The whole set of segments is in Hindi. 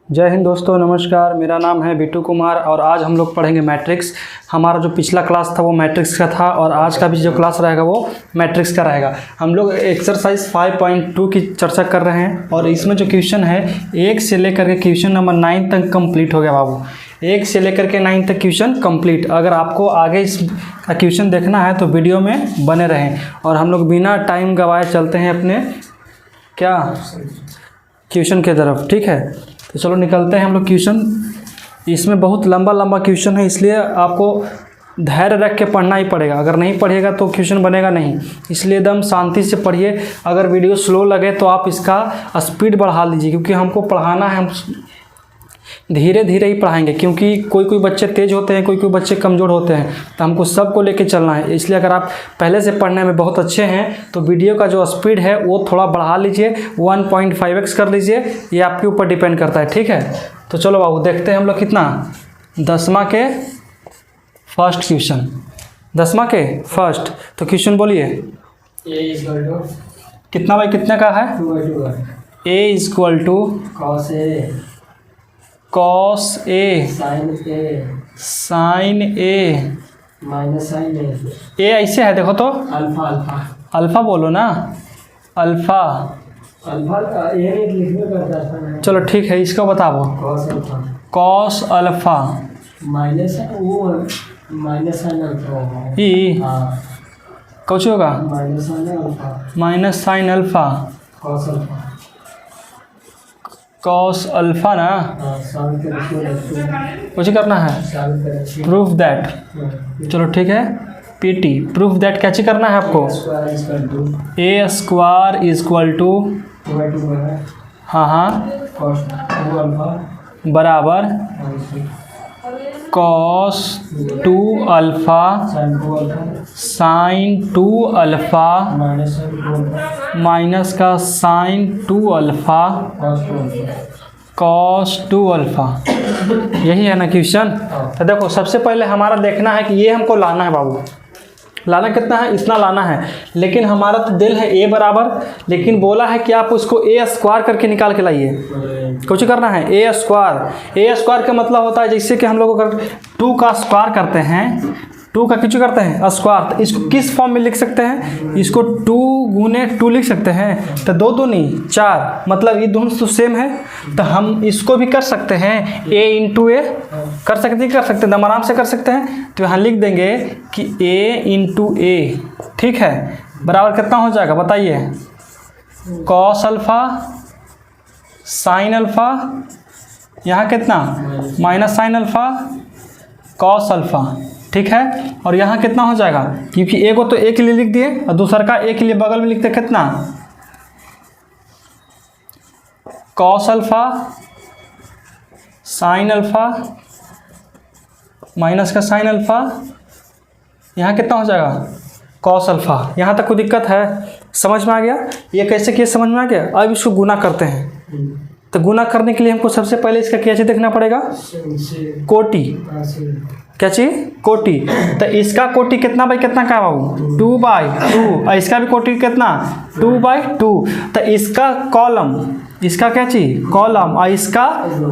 जय हिंद दोस्तों, नमस्कार। मेरा नाम है बिट्टू कुमार और आज हम लोग पढ़ेंगे मैट्रिक्स। हमारा जो पिछला क्लास था वो मैट्रिक्स का था और आज का भी जो क्लास रहेगा वो मैट्रिक्स का रहेगा। हम लोग एक्सरसाइज 5.2 की चर्चा कर रहे हैं और इसमें जो क्वेश्चन है 1 से लेकर के क्वेश्चन नंबर 9 तक कंप्लीट हो गया बाबू। 1 से लेकर के 9 तक क्वेश्चन कंप्लीट। अगर आपको आगे इस क्वेश्चन देखना है तो वीडियो में बने रहें और हम लोग बिना टाइम गवाए चलते हैं अपने क्वेश्चन के तरफ। ठीक है, तो चलो निकलते हैं हम लोग क्वेश्चन। इसमें बहुत लंबा क्वेश्चन है, इसलिए आपको धैर्य रख के पढ़ना ही पड़ेगा। अगर नहीं पढ़िएगा तो क्वेश्चन बनेगा नहीं, इसलिए एकदम शांति से पढ़िए। अगर वीडियो स्लो लगे तो आप इसका स्पीड बढ़ा लीजिए, क्योंकि हमको पढ़ाना है, हम धीरे धीरे ही पढ़ाएंगे। क्योंकि कोई बच्चे तेज़ होते हैं, कोई बच्चे कमज़ोर होते हैं, तो हमको सबको लेके चलना है। इसलिए अगर आप पहले से पढ़ने में बहुत अच्छे हैं तो वीडियो का जो स्पीड है वो थोड़ा बढ़ा लीजिए, 1.5x कर लीजिए। ये आपके ऊपर डिपेंड करता है। ठीक है, तो चलो बाबू देखते हैं हम लोग कितना 10वां के फर्स्ट क्वेश्चन। 10वां के फर्स्ट तो क्वेश्चन बोलिए। कितना बाई कितने का है? a = cos A sin A ए ऐसे है, देखो तो अल्फा बोलो ना, अल्फा। चलो ठीक है, इसको बताओ। cos अल्फा ई कुछ होगा minus sine alpha cos alpha ना, कुछ करना है प्रूफ दैट। चलो ठीक है, पीटी प्रूफ दैट कैसे करना है आपको। a² हाँ बराबर cos 2 alpha sin 2 alpha minus का sin 2 अल्फ़ा cos 2 अल्फ़ा। यही है ना क्वेश्चन। तो देखो, सबसे पहले हमारा देखना है कि ये हमको लाना है बाबू। लाना कितना है? इतना लाना है, लेकिन हमारा तो दिल है a बराबर, लेकिन बोला है कि आप उसको a² करके निकाल के लाइए। कुछ करना है a² का मतलब होता है जैसे कि हम लोग अगर 2 का स्क्वायर करते हैं, 2 का कुछ करते हैं स्क्वायर, तो इसको किस फॉर्म में लिख सकते हैं? इसको 2 गुने 2 लिख सकते हैं। तो 2 दूनी 4, मतलब ये दोनों तो सेम है, तो हम इसको भी कर सकते हैं a × a कर सकते हैं, आराम से कर सकते हैं। तो यहाँ लिख देंगे कि a × a। ठीक है, बराबर कितना हो जाएगा बताइए? cos अल्फ़ा sin अल्फ़ा, यहाँ कितना minus sine alpha cos alpha. ठीक है, और यहाँ कितना हो जाएगा? क्योंकि एक को तो a के लिए लिख दिए और दूसरा का a के लिए बगल में लिखते कितना cos alpha sin alpha minus का sin अल्फ़ा, यहाँ कितना हो जाएगा cos अल्फ़ा। यहाँ तक कोई दिक्कत है? समझ में आ गया? ये कैसे किया समझ में आ गया? अब इसको गुना करते हैं। तो गुना करने के लिए हमको सबसे पहले इसका क्या चीज़ देखना पड़ेगा? कोटि। क्या चीज़? कोटि। तो इसका कोटि कितना बाई कितना का बाबू? 2/2। और इसका भी कोटि कितना? 2/2। तो इसका कॉलम, इसका क्या चीज़? कॉलम, और इसका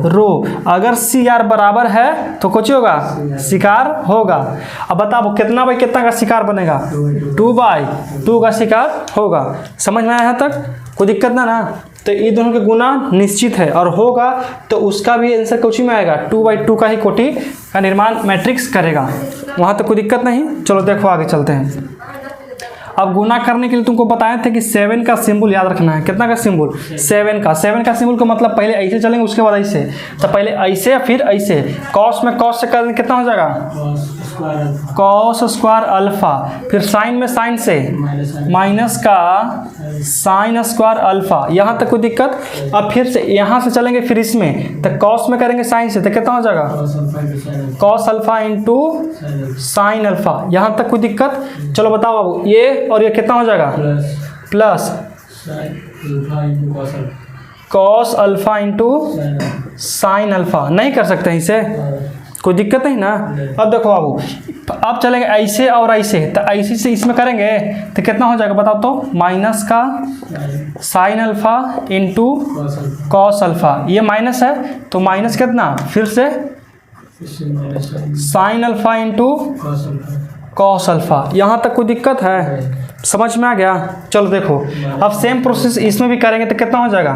रो। अगर CR बराबर है तो कुछ होगा शिकार होगा। अब बताओ कितना बाई कितना का शिकार बनेगा? 2/2 का शिकार होगा। समझ में आया यहाँ तक? कोई दिक्कत ना? तो ये दोनों के गुना निश्चित है और होगा तो उसका भी आंसर कोटि में आएगा। 2/2 का ही कोटि का निर्माण मैट्रिक्स करेगा। वहाँ तो कोई दिक्कत नहीं। चलो देखो आगे चलते हैं। अब गुना करने के लिए तुमको बताए थे कि 7 का सिंबल याद रखना है। कितना का सिंबल? 7 का सिंबल का मतलब पहले ऐसे चलेंगे, उसके बाद ऐसे। तो पहले ऐसे फिर ऐसे। cos में cos से करने कितना हो जाएगा? cos² अल्फ़ा, फिर साइन में साइन से माइनस का sin² अल्फ़ा। यहाँ तक कोई दिक्कत? अब फिर से यहाँ से चलेंगे, फिर इसमें तो cos में करेंगे साइन से, तो कितना हो जाएगा cos अल्फ़ा × sin अल्फ़ा। यहाँ तक कोई दिक्कत? चलो बताओ बाबू, ये और ये कितना हो जाएगा? Plus cos alpha × sin alpha. नहीं कर सकते हैं इसे? कोई दिक्कत नहीं ना। अब देखो बाबू, अब चलेंगे ऐसे और ऐसे, तो ऐसे से इसमें करेंगे तो कितना हो जाएगा बताओ तो, माइनस का sine alpha into cos alpha, ये माइनस है तो माइनस कितना, फिर से sine alpha into cos alpha. यहाँ तक कोई दिक्कत है, समझ में आ गया। चलो देखो अब सेम प्रोसेस इसमें भी करेंगे तो कितना हो जाएगा,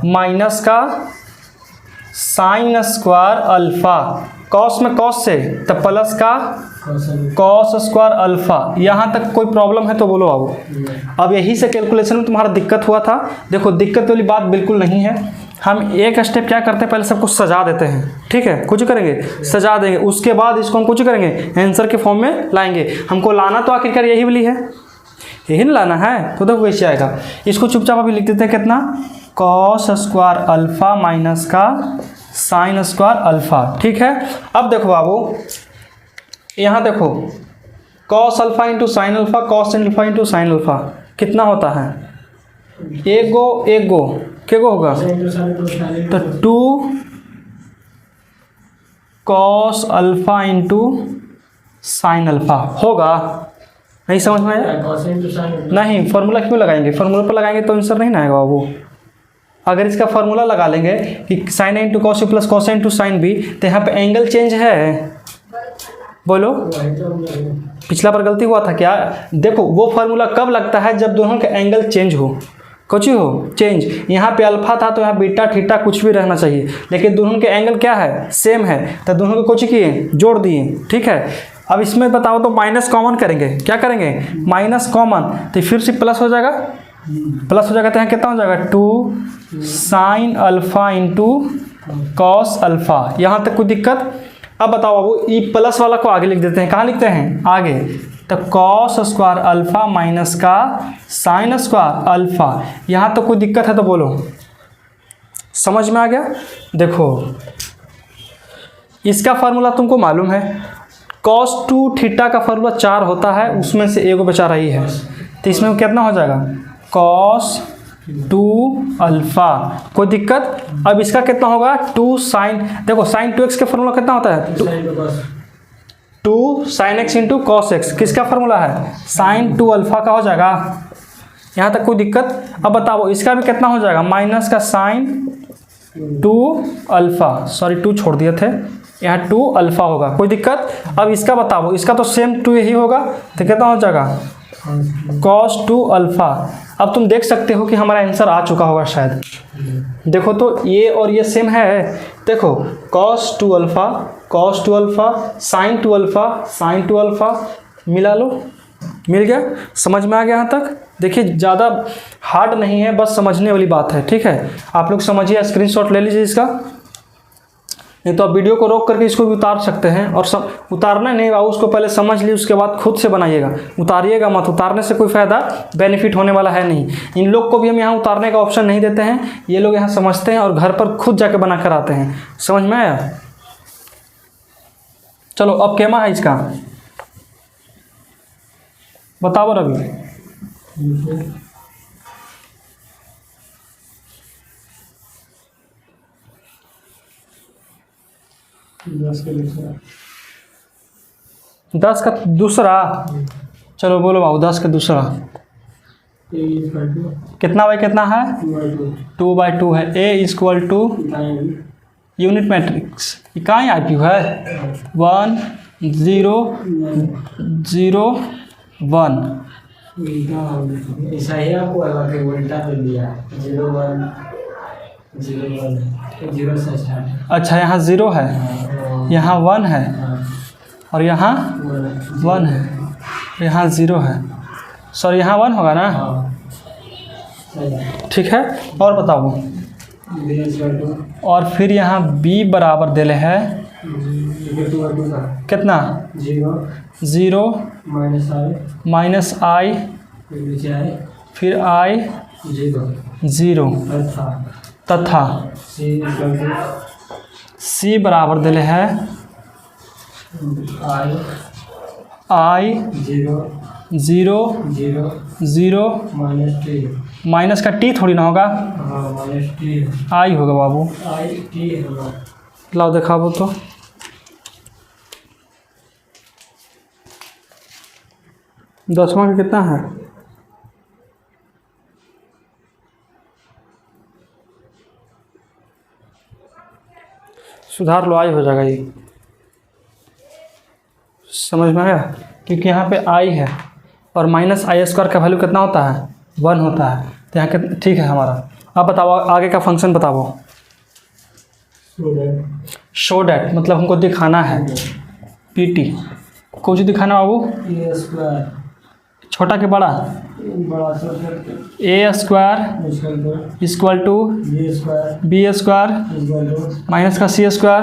माइनस का साइन स्क्वायर अल्फा, कॉस में कॉस से तो प्लस का कॉस स्क्वायर अल्फा। यहाँ तक कोई प्रॉब्लम है तो बोलो बाबू। अब यही से कैलकुलेशन में तुम्हारा दिक्कत हुआ था। देखो दिक्कत वाली बात बिल्कुल नहीं है, हम एक स्टेप क्या करते हैं, पहले सब कुछ सजा देते हैं, ठीक है, कुछ करेंगे सजा देंगे, उसके बाद इसको हम कुछ करेंगे आंसर के फॉर्म में लाएंगे। हमको लाना तो आखिरकार यही वाली है, यही ना लाना है, तो देखो वैसे आएगा। इसको चुपचाप अभी लिख देते हैं, कितना, कॉस स्क्वायर अल्फा माइनस का साइन स्क्वायर अल्फा, ठीक है। अब देखो बाबू, यहाँ देखो cos alpha into sine alpha, cos alpha into sine alpha कितना होता है, एक गो क्या गो होगा, तो 2 cos alpha into sine alpha होगा। नहीं समझ में आया? नहीं, फार्मूला क्यों लगाएंगे, फार्मूला पर लगाएंगे तो आंसर नहीं ना आएगा बाबू। अगर इसका फार्मूला लगा लेंगे कि sine into cos plus cos into sine B, तो यहाँ पे एंगल चेंज है, बोलो पिछला बार गलती हुआ था क्या। देखो वो फार्मूला कब लगता है, जब दोनों के एंगल चेंज हो, कुछ हो चेंज। यहाँ पे अल्फा था तो यहाँ बीटा थीटा कुछ भी रहना चाहिए, लेकिन दोनों के एंगल क्या है, सेम है, तो दोनों को कुछ किए, जोड़ दिए, ठीक है। अब इसमें बताओ तो माइनस कॉमन करेंगे, क्या करेंगे, माइनस कॉमन, तो फिर से प्लस हो जाएगा, प्लस हो जाएगा, तो यहाँ कितना हो जाएगा, 2 sine alpha into cos alpha. यहाँ तक कोई दिक्कत। अब बताओ बाबू, ये प्लस वाला को आगे लिख देते हैं, कहाँ लिखते हैं, आगे, तो कॉस स्क्वायर अल्फा माइनस का साइन स्क्वायर अल्फा। यहाँ तो कोई दिक्कत है तो बोलो, समझ में आ गया। देखो इसका फार्मूला तुमको मालूम है, कॉस 2 थीटा का फार्मूला 4 होता है, उसमें से एगो बचा रही है, तो इसमें कितना हो जाएगा, कॉस 2 अल्फा, कोई दिक्कत। अब इसका कितना होगा, 2 साइन, देखो साइन 2x का फार्मूला कितना होता है, 2 sine x into cos x, किसका फार्मूला है, साइन 2 अल्फा का हो जाएगा। यहाँ तक कोई दिक्कत। अब बताओ इसका भी कितना हो जाएगा, माइनस का साइन 2 अल्फा, सॉरी 2 छोड़ दिए थे, यहाँ 2 अल्फा होगा, कोई दिक्कत। अब इसका बताओ, इसका तो सेम 2 यही होगा, तो कितना हो जाएगा, कॉस 2 अल्फा। अब तुम देख सकते हो कि हमारा आंसर आ चुका होगा शायद। देखो तो ये और ये सेम है, देखो cos 2 alpha, cos 2 alpha, sine 2 alpha, sine 2 alpha, मिला लो, मिल गया, समझ में आ गया यहाँ तक। देखिए ज़्यादा हार्ड नहीं है, बस समझने वाली बात है, ठीक है। आप लोग समझिए, स्क्रीनशॉट ले लीजिए इसका, नहीं तो आप वीडियो को रोक करके इसको भी उतार सकते हैं। और उतारना नहीं बाबू, उसको पहले समझ लीजिए, उसके बाद खुद से बनाइएगा, उतारिएगा मत, उतारने से कोई फ़ायदा बेनिफिट होने वाला है नहीं। इन लोग को भी हम यहाँ उतारने का ऑप्शन नहीं देते हैं, ये लोग यहाँ समझते हैं और घर पर खुद जाके बना कर आते हैं, समझ में आया। चलो अब केमा है इसका, बताओ रवि। 10 का दूसरा, चलो बोलो बाबू, 10 का दूसरा कितना बाई कितना है, 2/2 है। ए इक्वल टू यूनिट मैट्रिक्स, कहाँ आई पी है, 1 0 0 1। ऐसा ही आपको आगे उल्टा कर दिया, 0 1 0 1 0 से स्टार्ट। अच्छा यहाँ 0 है, यहाँ 1 है, और यहाँ 1 है, यहाँ 0 है, सॉरी यहाँ 1 होगा ना, ठीक है। और बताओ, और फिर यहाँ b बराबर दिले है कितना, 0 माइनस i, फिर i 0 तथा c बराबर दिले है i 0 0 माइनस का t थोड़ी ना होगा, i होगा बाबू। लाओ दिखाओ तो। 10वां का कितना है? सुधार लो, आई हो जाएगा ये। समझ में आया? क्योंकि यहाँ पे आई है और माइनस आई स्क्वायर का वैल्यू कितना होता है? 1 होता है। तो यहाँ के ठीक है हमारा। अब बताओ आगे का फंक्शन बताओ। शो डैट मतलब हमको दिखाना है। पीटी कुछ दिखाना बाबू? ए स्क्वायर छोटा के बड़ा? बड़ा A square equal to B square minus का सी स्क्वायर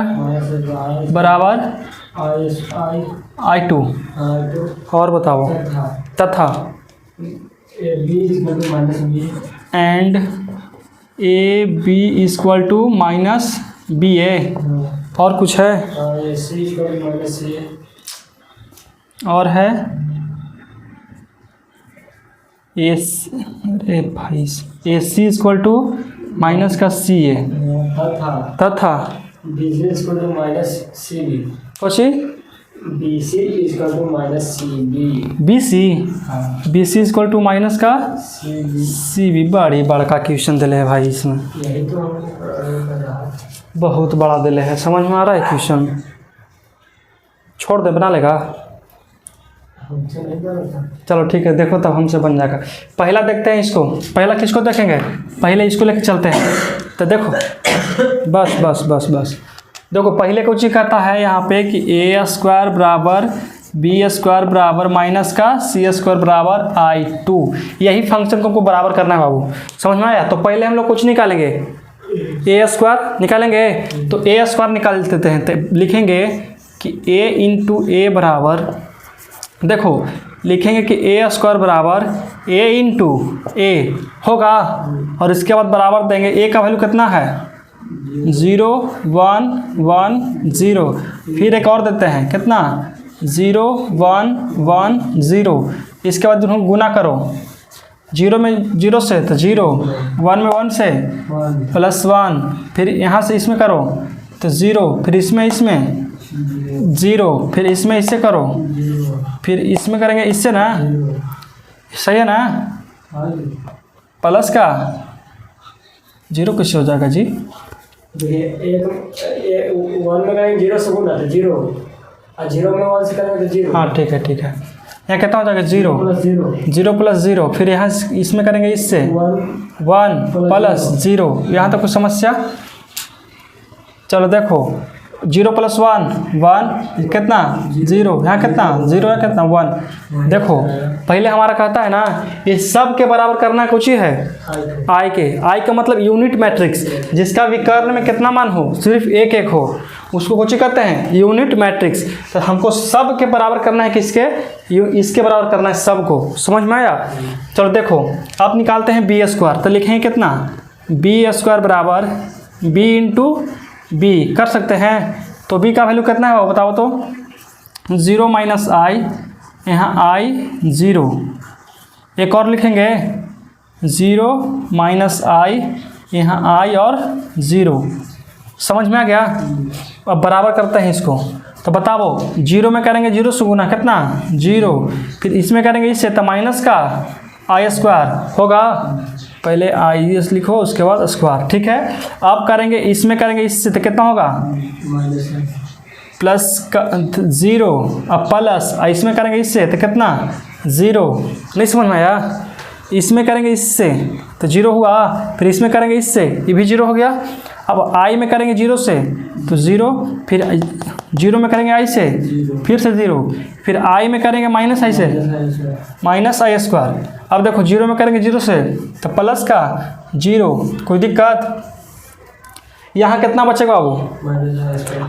बराबर आई टू। और बताओ। तथा and A B equal to minus B A. और कुछ है? और है अरे भाई A C equal to minus का सी ए तथा कुछ B C B C equal to minus का सी बी। बड़ी बड़का क्वेश्चन दिले है भाई, इसमें यही तो हम बहुत बड़ा दिले है। समझ में आ रहा है क्वेश्चन? छोड़ दे, बना लेगा? चलो ठीक है, देखो तब हमसे बन जाएगा। पहला देखते हैं इसको। पहला किसको देखेंगे? पहले इसको लेके चलते हैं। तो देखो बस बस बस बस देखो, पहले कुछ ही कहता है यहाँ पे कि ए स्क्वायर बराबर बी स्क्वायर बराबर माइनस का सी स्क्वायर बराबर आई टू। यही फंक्शन को हमको बराबर करना है बाबू। समझ में आया? तो पहले हम लोग कुछ निकालेंगे, ए स्क्वायर निकालेंगे। तो ए स्क्वायर निकाल देते हैं। तो लिखेंगे कि ए इंटू ए बराबर, देखो लिखेंगे कि ए स्क्वायर बराबर ए इंटू ए होगा और इसके बाद बराबर देंगे। ए का वैल्यू कितना है? 0 1 1 0। फिर एक और देते हैं, कितना? 0 1 1 0। इसके बाद दोनों गुना करो। 0 में 0 से तो 0, 1 में 1 से प्लस 1, फिर यहाँ से इसमें करो तो 0, फिर इसमें 0, फिर इसमें इससे करो, फिर इसमें करेंगे इससे ना। सही है ना? प्लस का 0 कैसे हो जाएगा जी? देखिए 1 में करेंगे 0 से गुना तो 0 और 0 में 1 से करेंगे तो 0। हाँ ठीक है ठीक है। यहाँ कितना हो जाएगा? 0 प्लस 0। फिर यहाँ इसमें करेंगे इससे 1 प्लस 0। यहाँ तक कुछ समस्या? चलो देखो 0 प्लस 1 1 कितना? 0। यहाँ कितना? 0 है कितना? 1। देखो पहले हमारा कहता है ना ये सब के बराबर करना कुछ ही है आई के। आई का मतलब यूनिट मैट्रिक्स, जिसका विकर्ण में कितना मान हो? सिर्फ एक एक हो, उसको कुछ ही कहते हैं यूनिट मैट्रिक्स। तो हमको सब के बराबर करना है। किसके? इसके बराबर करना है सबको। समझ में आया? चलो देखो अब निकालते हैं बी स्क्वायर। तो लिखेंगे कितना? बी स्क्वायर बराबर बी इंटू बी कर सकते हैं। तो बी का वैल्यू कितना है वो बताओ तो? 0 माइनस आई, यहाँ आई 0। एक और लिखेंगे 0 माइनस आई, यहाँ आई और 0। समझ में आ गया? अब बराबर करते हैं इसको। तो बताओ 0 में करेंगे 0 से गुना, कितना? 0। फिर इसमें करेंगे इससे तो माइनस का आई स्क्वायर होगा। पहले आई एस लिखो उसके बाद स्क्वायर। ठीक है। अब करेंगे इसमें करेंगे इससे तो कितना होगा? प्लस का 0 अब प्लस इसमें करेंगे इससे तो कितना? 0। नहीं समझ में आया? इसमें करेंगे इससे तो 0 हुआ, फिर इसमें करेंगे इससे ये भी 0 हो गया। अब आई में करेंगे 0 से तो 0, फिर 0 में करेंगे आई से फिर से 0, फिर आई में करेंगे माइनस आई से माइनस आई स्क्वायर। अब देखो 0 में करेंगे 0 से तो प्लस का 0। कोई दिक्कत? यहाँ कितना बचेगा वो?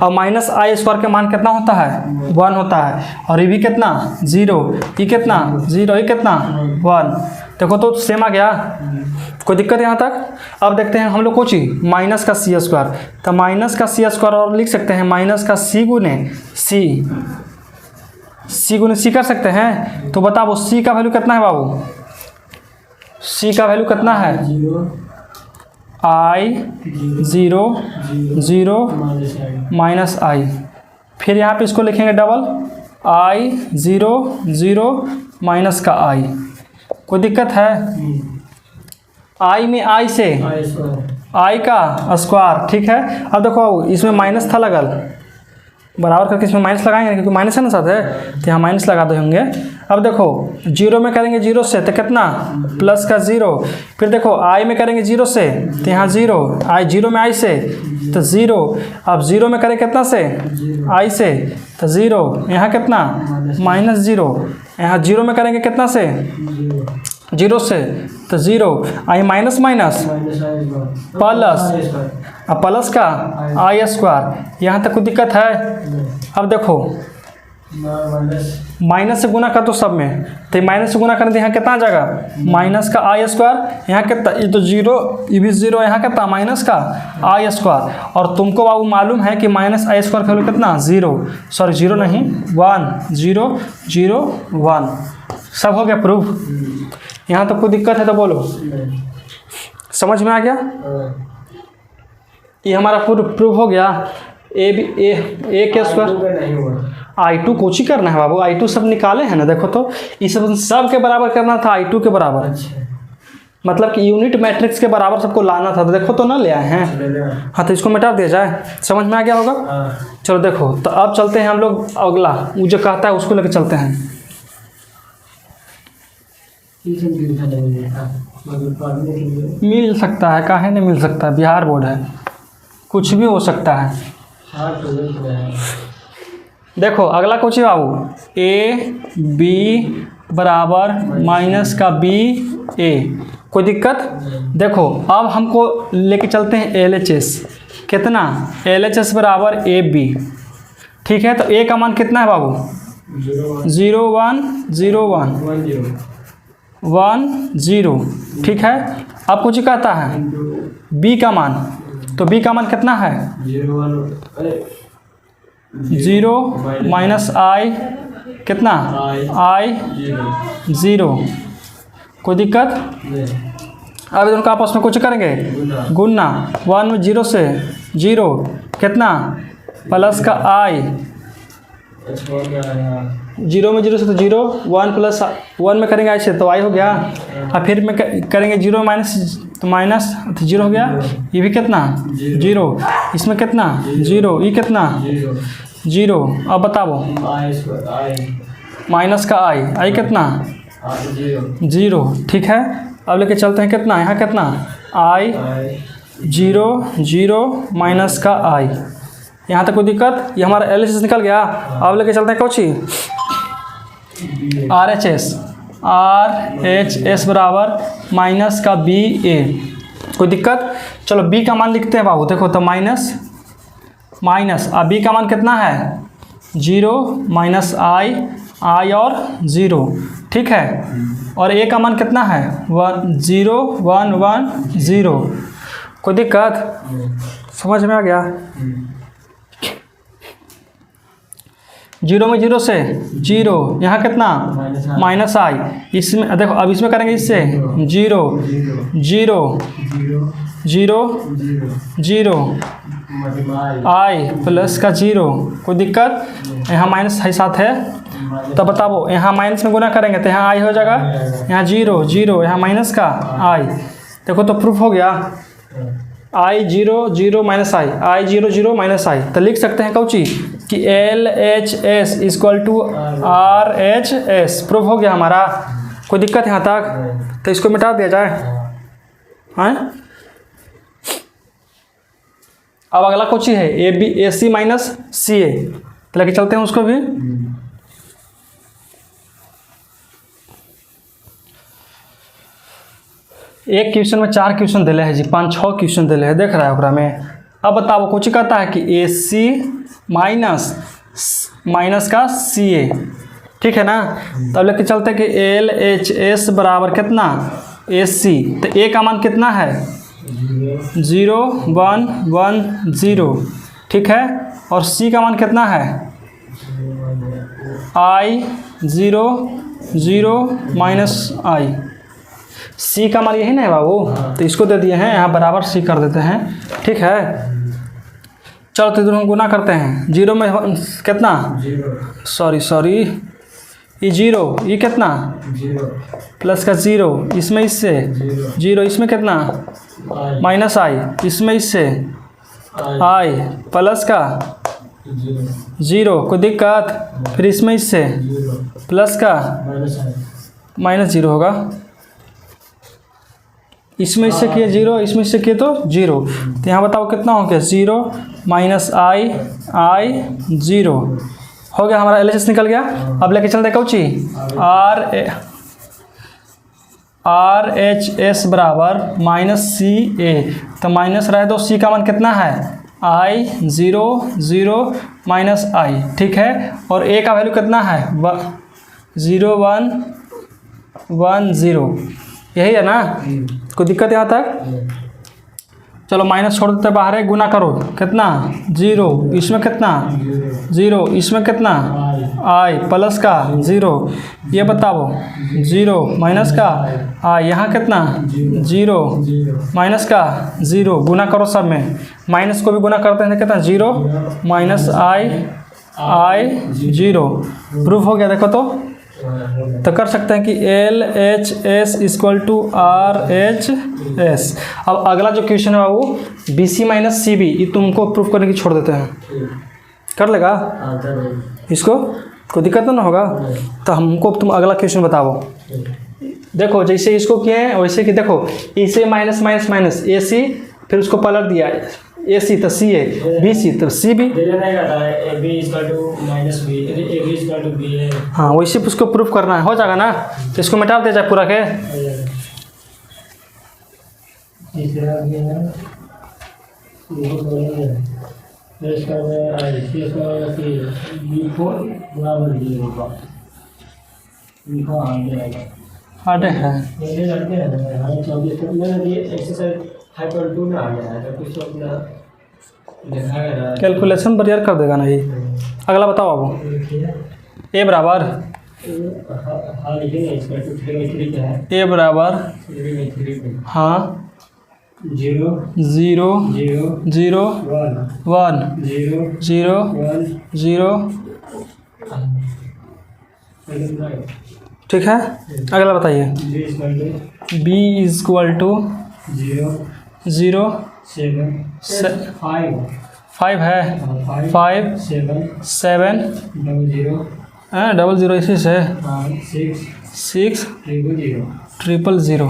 और माइनस आई स्क्वायर के मान कितना होता है? 1 होता है। और ये भी कितना? 0। ये कितना? 0। ये कितना? 1। देखो तो सेम आ गया। कोई दिक्कत यहाँ तक? अब देखते हैं हम लोग कुछ ही माइनस का सी स्क्वायर। तो माइनस का सी स्क्वायर और लिख सकते हैं माइनस का सी गुने सी, सी गुने सी कर सकते हैं। तो बताओ सी का वैल्यू कितना है बाबू? सी का वैल्यू कितना है? आई 0 0 माइनस आई। फिर यहाँ पे इसको लिखेंगे डबल आई 0 0 माइनस का आई। कोई दिक्कत है? आई में आई से आई का स्क्वायर, ठीक है। अब देखो इसमें माइनस था लगल, बराबर करके इसमें माइनस लगाएंगे क्योंकि माइनस है ना साथ है, तो यहाँ माइनस लगा देंगे। अब देखो जीरो में करेंगे जीरो से तो कितना प्लस का जीरो, फिर देखो आई में करेंगे जीरो से तो यहाँ जीरो, आई जीरो में आई से तो ज़ीरो, अब ज़ीरो में करें कितना से आई से तो ज़ीरो, यहाँ कितना माइनस ज़ीरो, यहाँ जीरो में करेंगे कितना से जीरो से तो ज़ीरो, आई माइनस माइनस प्लस, अब प्लस का आई स्क्वायर। यहाँ तक कोई दिक्कत है? अब देखो माइनस से गुना कर दो सब में, तो माइनस से गुना करने तो यहाँ कितना आ जाएगा माइनस का आई स्क्वायर, यहाँ कितना, ये तो जीरो ये भी जीरो, यहाँ कितना माइनस का आई स्क्वायर। और तुमको बाबू मालूम है कि माइनस आई स्क्वायर का कितना जीरो, सॉरी जीरो नहीं 1 0 0 1। सब हो गया प्रूफ? यहाँ तो कोई दिक्कत है तो बोलो। समझ में आ गया? ये हमारा प्रूफ हो गया। ए बी ए के स्क्वायर I2 कोच ही करना है बाबू, I2 सब निकाले हैं ना, देखो तो ये सब के बराबर करना था, I2 के बराबर। मतलब कि यूनिट मैट्रिक्स के बराबर सबको लाना था, तो देखो तो ना ले आए हैं। हाँ तो इसको मिटा दिया जाए। समझ में आ गया होगा? चलो देखो तो अब चलते हैं हम लोग अगला, वो जो कहता है उसको लेकर चलते हैं। मिल सकता है, काहे नहीं मिल सकता, बिहार बोर्ड है, कुछ भी हो सकता है। देखो अगला कुछ है बाबू, ए बी बराबर माइनस का बी ए। कोई दिक्कत? देखो अब हमको लेके चलते हैं LHS, कितना LHS बराबर ए बी, ठीक है। तो ए का मान कितना है बाबू 0 1 0 1 0, ठीक है। अब कुछ कहता है बी का मान, तो बी का मान कितना है 0 माइनस आई कितना आई 0। कोई दिक्कत? अब इनका आपस में कुछ करेंगे गुना, 1 में 0 से 0 कितना प्लस का आई, 0 में 0 से तो 0, 1 प्लस 1 में करेंगे आई से तो आई हो गया, और फिर में करेंगे 0 माइनस तो माइनस तो 0 हो गया। ये भी कितना 0, इसमें कितना 0, ये कितना 0। अब बताओ माइनस का आई कितना 0, ठीक है। अब लेके चलते हैं कितना, यहाँ कितना आई 0 0 माइनस का आई। यहाँ तक कोई दिक्कत? ये हमारा LHS निकल गया। अब लेके चलते हैं कोची RHS बराबर माइनस का बी ए। कोई दिक्कत? चलो बी का मान लिखते हैं बाबू, देखो तो माइनस अब बी का मान कितना है 0 माइनस आई और 0, ठीक है। और ए का मान कितना है 1 0 1 1 0। कोई दिक्कत? समझ में आ गया? 0 में 0 से 0, यहाँ कितना माइनस आई, इसमें देखो अब इसमें करेंगे इससे 0 0 0 0 आई प्लस का 0। कोई दिक्कत? यहाँ माइनस है साथ है, तो बताओ यहाँ माइनस में गुना करेंगे तो यहाँ आई हो जाएगा, यहाँ 0 0 यहाँ माइनस का आई। देखो तो प्रूफ हो गया, आई 0 0 माइनस आई 0 0 माइनस आई। तो लिख सकते हैं कौची कि LHS equal to RHS। Proof हो गया हमारा। कोई दिक्कत यहाँ तक? तो इसको मिटा दिया जाए। हाँ अब अगला कुछ ही है AC माइनस CA, तो लेके चलते हैं उसको भी। एक क्वेश्चन में 4 क्वेश्चन दिले है जी, 5-6 क्वेश्चन दिले है, देख रहा है ओकरा में। अब बताओ कुछ कहता है कि AC माइनस का CA, ठीक है ना। तो अब लेके चलते हैं कि LHS बराबर कितना AC, तो A का मान कितना है 0 1 1 0, ठीक है। और C का मान कितना है I 0 0 माइनस आई। C का मान यही ना है बाबू, तो इसको दे दिए हैं, यहाँ बराबर C कर देते हैं, ठीक है। चलो तो दोनों गुना करते हैं। 0 में कितना सॉरी ये जीरो, ये कितना जीरो प्लस का जीरो, इसमें इससे जीरो जीरो, इसमें कितना आई माइनस आई, इसमें इससे आई आई प्लस का जीरो जीरो, कोई दिक्कत, फिर इसमें इससे जीरो प्लस का माइनस आई माइनस जीरो होगा, इसमें इससे किए जीरो, इसमें इससे किए तो जीरो, तो यहाँ बताओ कितना हो गया, जीरो माइनस आई आई जीरो हो गया, हमारा LHS निकल गया। अब लेके चलते कौची आर एच एस बराबर माइनस सी ए, तो माइनस रहे तो सी का मान कितना है आई ज़ीरो ज़ीरो माइनस आई, ठीक है, और ए का वैल्यू कितना है 0 1 1 0, यही है ना, कोई दिक्कत यहाँ तक। चलो माइनस छोड़ देते बाहर है, गुना करो कितना जीरो, इसमें कितना जीरो, इसमें कितना आई प्लस का जीरो, ये बताओ जीरो माइनस का आई, यहाँ कितना जीरो माइनस का जीरो, गुना करो सब में, माइनस को भी गुना करते हैं कितना जीरो माइनस आई आई जीरो, प्रूफ हो गया। देखो तो कर सकते हैं कि LHS इक्वल टू RHS। अब अगला जो क्वेश्चन है वो BC माइनस CB, ये तुमको प्रूफ करने की छोड़ देते हैं, कर लेगा इसको, कोई दिक्कत ना होगा। तो हमको तुम अगला क्वेश्चन बताओ। देखो जैसे इसको किए हैं वैसे कि देखो इसे माइनस माइनस माइनस AC, फिर उसको पलट दिया AC तो CA, BC तो CB, हाँ वैसे उसको प्रूफ करना है, हो जाएगा ना, तो इसको मिटा दिया जाए पूरा के। हार्ड है कैलकुलेशन बरियर कर देगा ना ये। अगला बताओ अब ए बराबर ए बराबर हाँ zero zero zero zero one 1 zero 0 one 0, ठीक है। अगला बताइए B equal to zero 0 seven 5 है 5 सेवन 7 जीरो 00 इसी से 6 6 ट्रिपल जीरो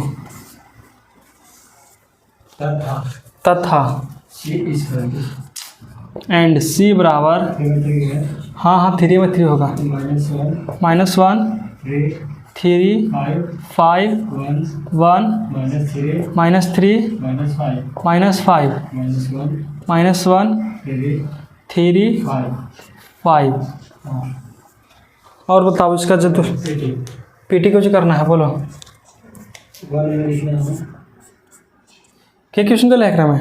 000 तथा C एंड C बराबर हाँ हाँ 3 में 3 होगा minus one -1 three 3 five 5 one 1 minus three -3 minus five -5 minus one -1 three 3 five 5। और बताओ इसका जो पीटी को जो करना है बोलो, क्या क्वेश्चन तो लिख रहा मैं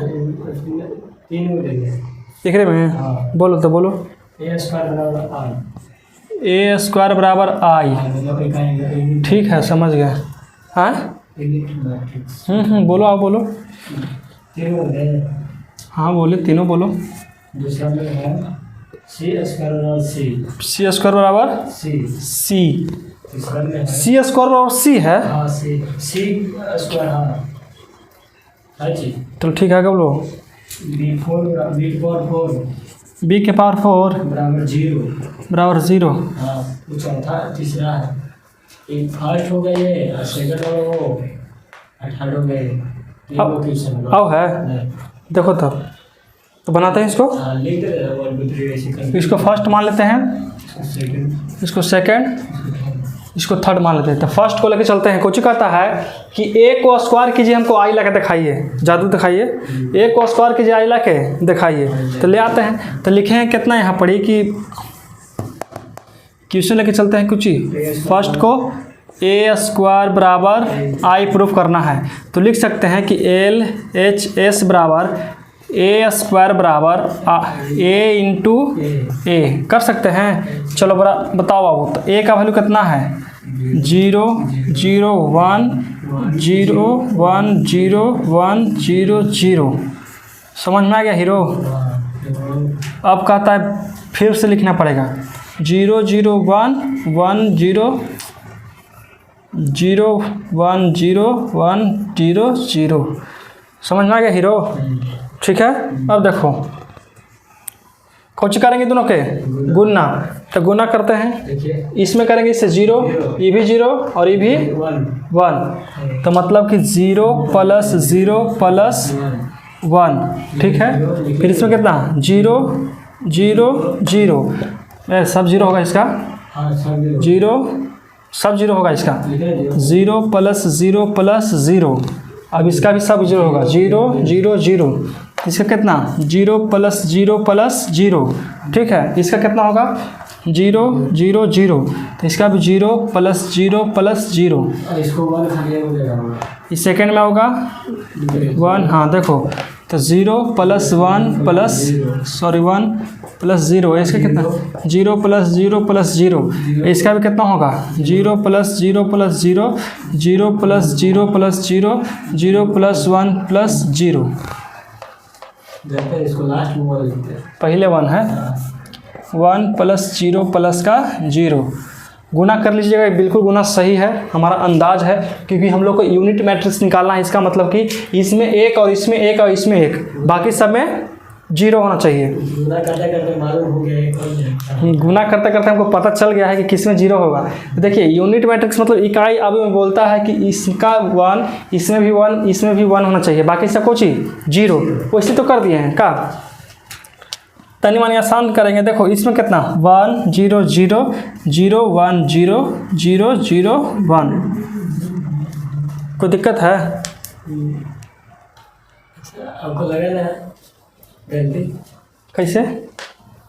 लिख रहे में, बोलो तो बोलो। ए स्क्वायर बराबर आई, ठीक है समझ गया। हाँ बोलो आप बोलो, हाँ बोले तीनों बोलो। दूसरा में है सी स्क्वायर बराबर सी, तीसरा में है सी स्क्वायर बराबर सी है, हाँ सी स्क्वायर हाँ जी। तो ठीक है बोलो। बी पावर 4 बी के पावर 4 बराबर 0 हाँ वो चौथा तीसरा है, एक फर्स्ट हो गया ये और सेकंड हो वो थर्ड हो गए क्वेश्चन अब है देखो तब तो बनाते हैं इसको। लिख दे 1 2 3 ऐसे इसको फर्स्ट मान लेते हैं, सेकंड इसको सेकंड, इसको थर्ड मान लेते हैं। तो फर्स्ट को लेके चलते हैं। कुछ कहता है कि ए को स्क्वायर कीजिए, हमको आई ला के दिखाइए, जादू दिखाइए। ए को स्क्वायर कीजिए, आई ला के दिखाइए, तो ले आते हैं। तो लिखे हैं कितना यहाँ पढ़ी कि क्वेश्चन लेके चलते हैं कुछ ही। फर्स्ट को ए स्क्वायर बराबर आई प्रूफ करना है, तो लिख सकते हैं कि LHS बराबर ए स्क्वायर बराबर ए इंटू ए कर सकते हैं। चलो बड़ा बताओ बाबू, तो ए का वैल्यू कितना है 0 0 1 0 1 0 1 0 0। समझ में आ गया हीरो। अब कहता है फिर से लिखना पड़ेगा 0 0 1 1 0 0 1 0 1 0 0। समझ में आ गया हीरो? ठीक है। अब देखो कौन करेंगे दोनों के गुना, तो गुना करते हैं। देखिए इसमें करेंगे इससे 0, ये भी 0 और ये भी 1, तो मतलब कि 0 + 0 + 1। ठीक है। फिर इसमें कितना 0 0 0, सब 0 होगा इसका, हाँ सब 0 सब 0 होगा इसका, 0 + 0 + 0। अब इसका भी सब 0 होगा, 0 0 0। इसका कितना 0 + 0 + 0। ठीक है। इसका कितना होगा 0 0 0, तो इसका भी 0 + 0 + 0। और इसको 1 खाली हो जाएगा। इस सेकेंड में होगा 1, हाँ देखो, तो 0 + 1 + 0। इसका कितना 0 + 0 + 0। इसका भी कितना होगा 0 + 0 + 0, 0 + 0 + 0, 0 + 1 + 0। देखते हैं इसको लास्ट में बोल देते हैं। पहले 1 है, 1 + 0 + 0। गुना कर लीजिएगा, बिल्कुल गुना सही है, हमारा अंदाज है, क्योंकि हम लोग को यूनिट मैट्रिक्स निकालना है। इसका मतलब कि इसमें 1 और इसमें 1 और इसमें 1, बाकी सब में 0 होना चाहिए। गुना करते करते मालूम हो गया एक और जाएगा। गुना करते करते हमको पता चल गया है कि किस में 0 होगा। देखिए यूनिट मैट्रिक्स मतलब इकाई अब में बोलता है कि इसका 1, इसमें भी 1, इसमें भी 1 होना चाहिए, बाकी सब कुछ 0। वैसे तो कर दिए हैं का, तनी मानी आसान करेंगे। देखो इसमें कितना 1 0 0 0 1 0 0 0 1। कोई दिक्कत है? आपको लगा ना गलती कैसे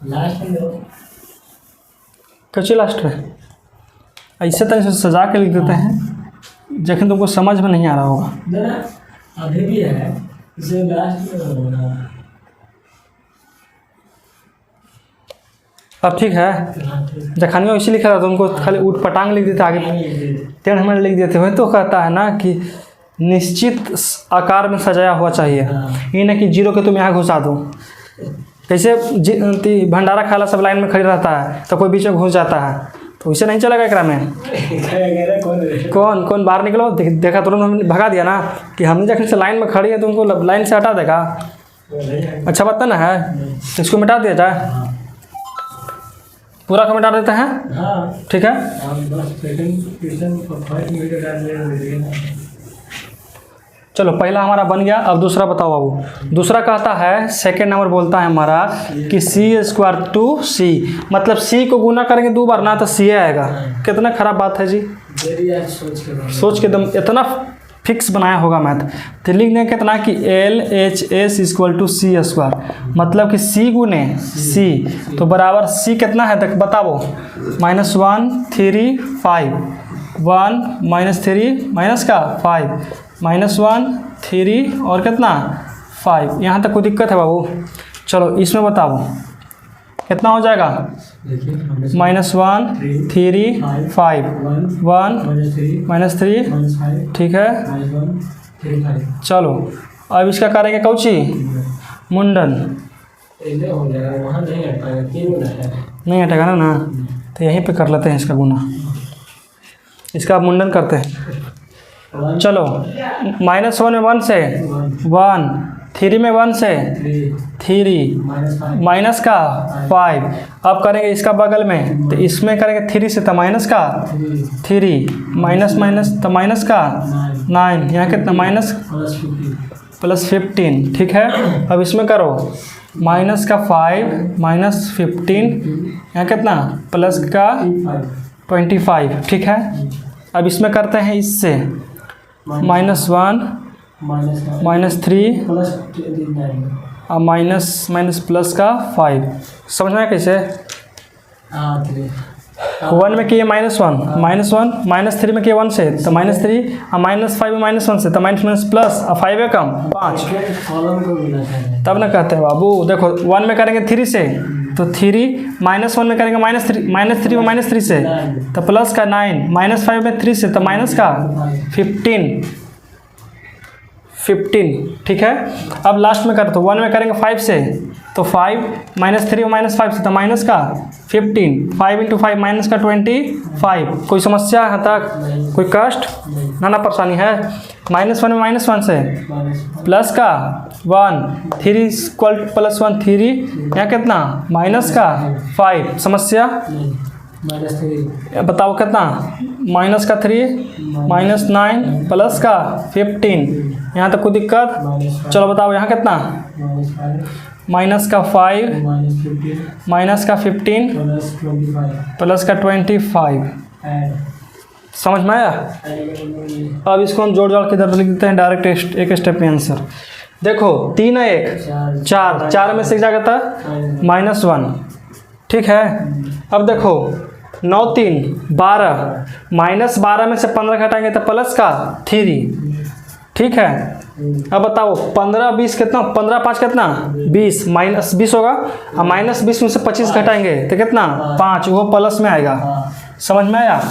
लास्ट में दो। कैसे लास्ट में ऐसे तरह से सजा के लिख देते हैं जखन तुमको समझ में नहीं आ रहा होगा ना अभी भी है, इसे लास्ट में होना। अब ठीक है। जखन में वैसे लिखा था तो उनको खाली उठ पटांग लिख देते, आगे टेढ़ मेढ़ लिख देते हुए, तो कहता है ना कि निश्चित आकार में सजाया हुआ चाहिए, ये ना कि 0 के तुम यहाँ घुसा दो। जैसे भंडारा खाला सब लाइन में खड़ी रहता है तो कोई बीच में घुस जाता है, तो वैसे नहीं चलेगा एकरा में। कौन कौन बाहर निकलो, देखा तुरंत हमने भगा दिया ना कि हमने जखन से लाइन में खड़ी है तो उनको लाइन से हटा देगा। अच्छा बात ना है, इसको मिटा दिया जाए, पूरा का मिटा देते हैं। हाँ ठीक है। आप बस सेकंड क्वेश्चन को 5 मिनट डाल देंगे। चलो पहला हमारा बन गया। अब दूसरा बताओ बाबू। दूसरा कहता है, सेकेंड नंबर बोलता है हमारा कि c² to c, मतलब c को गुना करेंगे 2 बार ना तो c आएगा। कितना खराब बात है जी, सोच के दम इतना फिक्स बनाया होगा मैथ। तो लिख दें कितना कि LHS = c², मतलब कि c गुने c, तो बराबर c कितना है तक बताओ, -1 3 5, 1 -3 -5, -1 3 और कितना 5। यहाँ तक कोई दिक्कत है बाबू? चलो इसमें बताओ कितना हो जाएगा, -1 3 5 1 -3। ठीक है। चलो अब इसका करेंगे कौची, मुंडन। नहीं हटेगा ना, तो यहीं पे कर लेते हैं इसका गुना, इसका मुंडन करते हैं। चलो -1 में 1 से 1, 3 में 1 से 3, माइनस का 5। अब करेंगे इसका बगल में, तो इसमें करेंगे 3 से, तो माइनस का 3, माइनस माइनस तो माइनस का 9, यहाँ कितना +15। ठीक है। अब इसमें करो माइनस का 5 -15, यहाँ कितना प्लस का 25। ठीक है। अब इसमें करते हैं इससे -1 -3 और माइनस प्लस का 5। समझ में आया कैसे? 1 में किए -1 -3 में किए 1 से, तो -3 और -5 में -1 से, तो माइनस प्लस और 5 है कम 5। तब ना कहते हैं बाबू, देखो 1 में करेंगे 3 से तो 3, -1 में करेंगे -3 में -3 से तो प्लस का 9, -5 में 3 से तो माइनस का 15। ठीक है। अब लास्ट में करते 1 में करेंगे 5 से तो 5 -3 -5 से तो माइनस का 15, 5 × 5 माइनस का 25। कोई समस्या है यहाँ तक? कोई कष्ट ना परेशानी है? -1 में -1 से प्लस का 1, 3 = +1 3, यहाँ कितना माइनस का 5। समस्या -3 बताओ कितना? माइनस का 3 -9 प्लस का 15। यहाँ तक कोई दिक्कत? चलो बताओ यहाँ कितना? माइनस का 5 माइनस का 15 प्लस का 25। समझ में आया? अब इसको हम जोड़ के इधर लिख देते हैं डायरेक्ट एक स्टेप में आंसर। देखो 3 है 1 4, 4 में से क्या कहता है? -1। ठीक है। अब देखो 9 3 12, -12 में से 15 घटाएंगे तो प्लस का 3। ठीक है। अब बताओ 15 20 कितना? 15 5 कितना? 20, -20 होगा। और -20 में से 25 घटाएंगे तो कितना? 5, वो प्लस में आएगा। समझ में आया?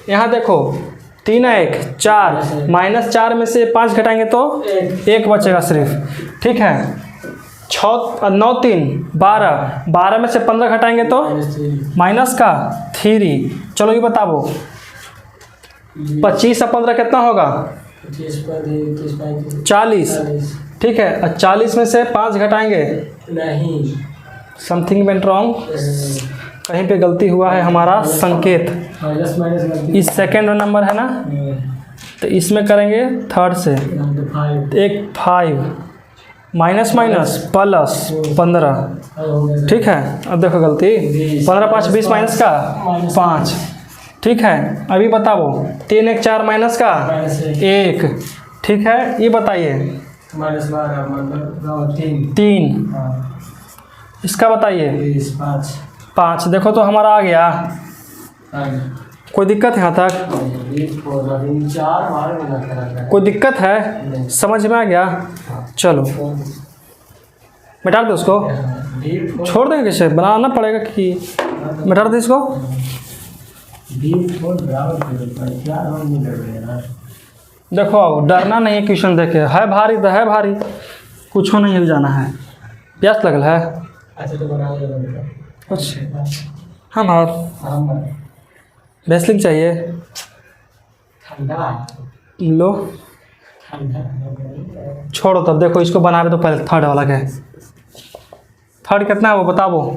यहाँ देखो 3 है 1 4, -4 में से 5 घटाएंगे तो 1 बचेगा सिर्फ। ठीक है। 9 3 12, 12 में से 15 घटाएंगे तो माइनस का 3। चलो ये बताओ 25 और 15 कितना होगा? 40। ठीक है। और 40 में से 5 घटाएंगे नहीं, समथिंग वेंट रॉन्ग, कहीं पे गलती हुआ है हमारा संकेत। इस सेकेंड नंबर है ना, तो इसमें करेंगे थर्ड से। एक 5 माइनस प्लस 15। ठीक है। अब देखो गलती 15 5 20 माइनस का 5। ठीक है। अभी बताओ 3 1 4 माइनस का 1। ठीक है। ये बताइए -3। इसका बताइए 5। देखो तो हमारा आ गया। कोई दिक्कत है यहाँ तक? कोई दिक्कत है? समझ में आ गया? चलो मिटा दो उसको, छोड़ देंगे। कैसे बनाना पड़ेगा कि मिटा दे इसको। देखो डरना नहीं है, क्वेश्चन देखे है भारी तो है भारी, कुछ नहीं हिल जाना है। प्यास लगल है कुछ? हाँ वैसलिन चाहिए लो, छोड़ो तब। देखो इसको बनावे तो पहले थर्ड वाला के। थर्ड कितना है वो बताओ?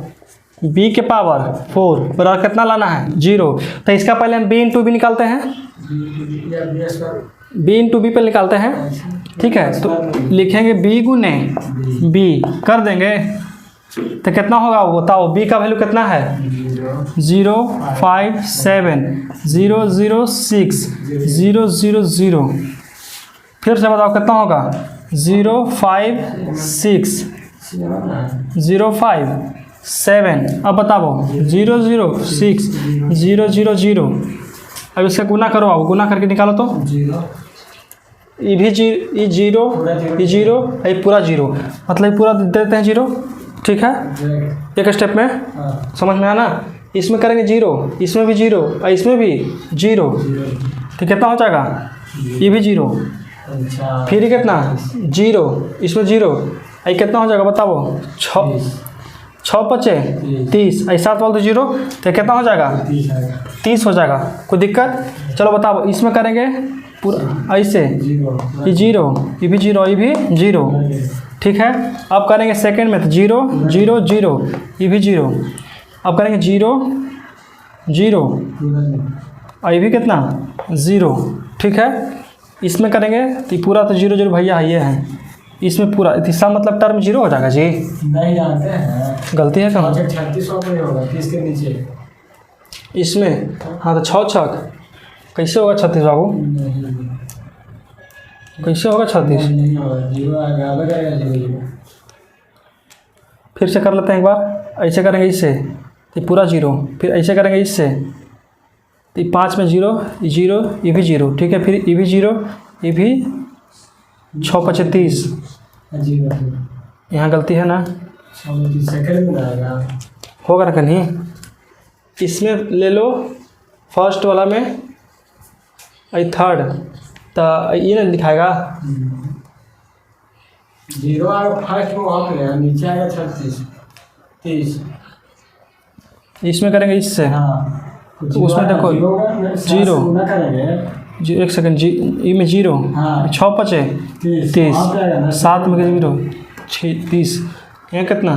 b के पावर 4 बराबर कितना लाना है? 0। तो इसका पहले हम b × b निकालते हैं। b × b पे निकालते हैं। ठीक है। तो लिखेंगे b × b कर देंगे तो कितना होगा वो बताओ? b का वैल्यू कितना है? 0 5 7 0 0 6 0 0 0। फिर से बताओ कितना होगा? 0 5 6 0 5 7। अब बताओ 0 0 6 0 0 0। अब इसका गुना करो, आओ गुना करके निकालो तो ये भी 0 ये पूरा 0, मतलब पूरा दे देते हैं 0। ठीक है। एक स्टेप में समझ में आना। इसमें करेंगे 0, इसमें भी 0 और इसमें भी 0। तो कितना हो जाएगा? ये भी 0, फिर कितना 0, इसमें 0। ये कितना हो जाएगा बताओ? 6 बचे 30, ऐसा तो 0, तो कितना हो जाएगा? 30 हो जाएगा। कोई दिक्कत? चलो बताओ इसमें करेंगे पूरा ऐसे, ये 0 ये भी 0 ये भी 0। ठीक है। अब करेंगे सेकंड में तो 0 0 0 ये भी 0। अब करेंगे 0 0 और ये भी कितना 0। ठीक है। इसमें करेंगे तो पूरा तो 0 0 भैया ये है, इसमें पूरा इसका मतलब टर्म 0 हो जाएगा जी। नहीं जानते हैं, गलती है कहाँ? 36 होगा 30 के नीचे इसमें। हाँ तो 6 6 कैसे होगा 36 बाबू? कैसे होगा 36? नहीं होगा, 0 आएगा, अब आएगा 0। फिर से कर लेते हैं एक बार। ऐसे करेंगे इससे तो पूरा 0, फिर ऐसे करेंगे इससे तो 5 में 0 0 ये भी 0। ठीक है। फिर ये भी 0 ये भी 6 5 30। यहाँ गलती है ना? सेकंड में आएगा, होगा ना कहीं? इसमें ले लो फर्स्ट वाला में आई थर्ड, तो ये ना दिखाएगा 0 आएगा फर्स्ट में, वहाँ पे नीचे आएगा 36। 30। इसमें करेंगे इससे। हाँ तो उसमें देखो, जीरो। गुना करेंगे। एक सेकंड, ई में जीरो, हाँ। 6 पचे 30। 30, 7 में जीरो 30, यहाँ कितना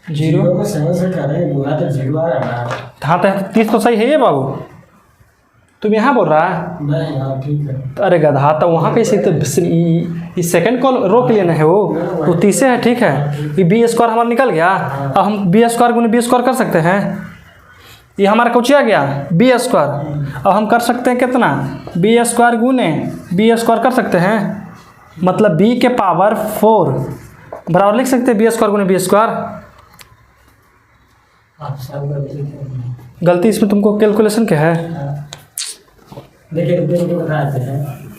जीरो। जीरो को 7 से करेंगे, गुना तो जीरो आ रहा है। हाँ तो 30 तो सही है ये बाबू, तुम यहाँ बोल रहा है। नहीं, हाँ ठीक है। अरे गधा, तो वहाँ कैसे, तो इस सेकंड कॉल रो के लिए ना है वो, तो 30 है, ठीक है। ये बी स्क्वायर हमारा निकल गया। अब हम बी स्क्वायर गुने बी स्क्वायर कर सकते हैं, ये हमारा कुछ आ गया बी स्क्वायर। अब हम कर सकते हैं कितना, बी स्क्वायर गुने बी स्क्वायर कर सकते हैं, मतलब बी के पावर 4 बराबर लिख सकते हैं बी स्क्वायर गुने बी स्क्वायर। आप सब गलती कर रहे हैं। गलती इसमें तुमको कैलकुलेशन क्या है। हाँ। देखिए रुपये को बताते हैं।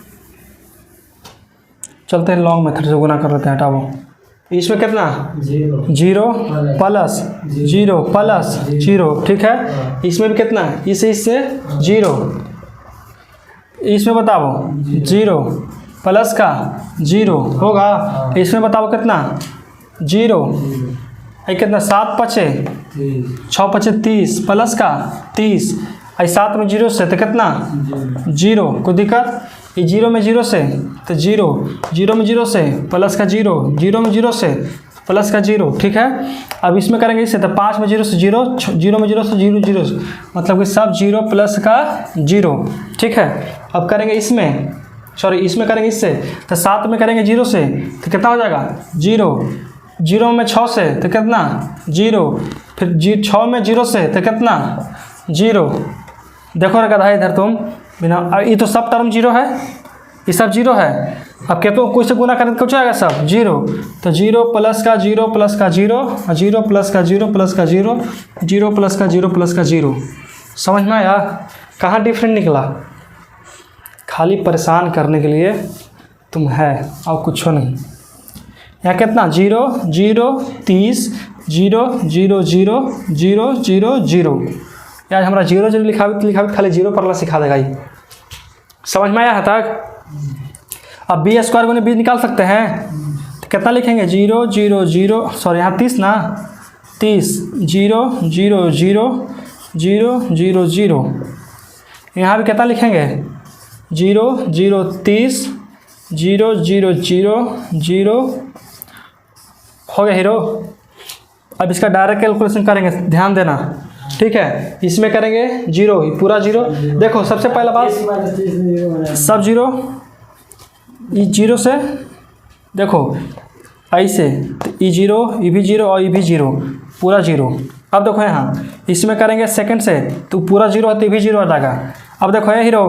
चलते हैं लॉन्ग मेथड से गुना कर लेते हैं, हटाओ। इसमें कितना, zero. Zero plus zero plus zero, ठीक है। इसमें भी कितना है, इससे जीरो, इसमें बताओ जीरो प्लस का जीरो होगा। इसमें बताओ कितना, जीरो, ये कितना 7 पचे 6 पचे 30 प्लस का 30, आई 7 में जीरो से तो कितना जीरो, कोई दिक्कत। ये जीरो में जीरो से तो जीरो, जीरो में जीरो से प्लस का जीरो, जीरो में जीरो से प्लस का जीरो, ठीक है। अब इसमें करेंगे इससे तो 5 में जीरो से जीरो, जीरो में जीरो से जीरो, जीरो से मतलब कि सब जीरो प्लस का जीरो, ठीक है। अब करेंगे इसमें, सॉरी इसमें करेंगे इससे तो 7 में करेंगे जीरो से तो कितना हो जाएगा जीरो, जीरो में 6 से तो कितना जीरो, फिर 6 में जीरो से तो कितना जीरो। देखो रे गधा इधर तुम बिना, ये तो सब टर्म जीरो है, ये सब जीरो है। अब क्या तो कोई से गुना करें तो कुछ आएगा सब जीरो, तो जीरो प्लस का जीरो प्लस का जीरो, जीरो प्लस का जीरो प्लस का जीरो, जीरो प्लस का जीरो प्लस का जीरो। समझ में आया कहाँ डिफरेंट निकला, खाली परेशान करने के लिए तुम है और कुछ नहीं। यहाँ कितना zero zero 30, zero zero zero zero zero zero. यार हमारा जीरो जीरो लिखा खाली जीरो पर सिखा देगा ये, समझ में आया है तक। अब बी स्क्वायर को बी निकाल सकते हैं तो कितना लिखेंगे, जीरो जीरो जीरो, सॉरी यहाँ 30 ना, 30 zero zero zero zero zero zero, यहाँ भी कितना लिखेंगे zero zero 30 zero zero zero zero, हो गया हीरो। अब इसका डायरेक्ट कैलकुलेशन करेंगे, ध्यान देना, ठीक है। इसमें करेंगे जीरो ही पूरा जीरो। देखो सबसे पहला बात, सब जीरो, ये जीरो से देखो ऐसे, ई जीरो, ई भी जीरो और ई भी जीरो, पूरा जीरो। अब देखो यहाँ इसमें करेंगे सेकंड से तो पूरा जीरो है तो भी जीरो आ जाएगा। अब देखो ये हीरो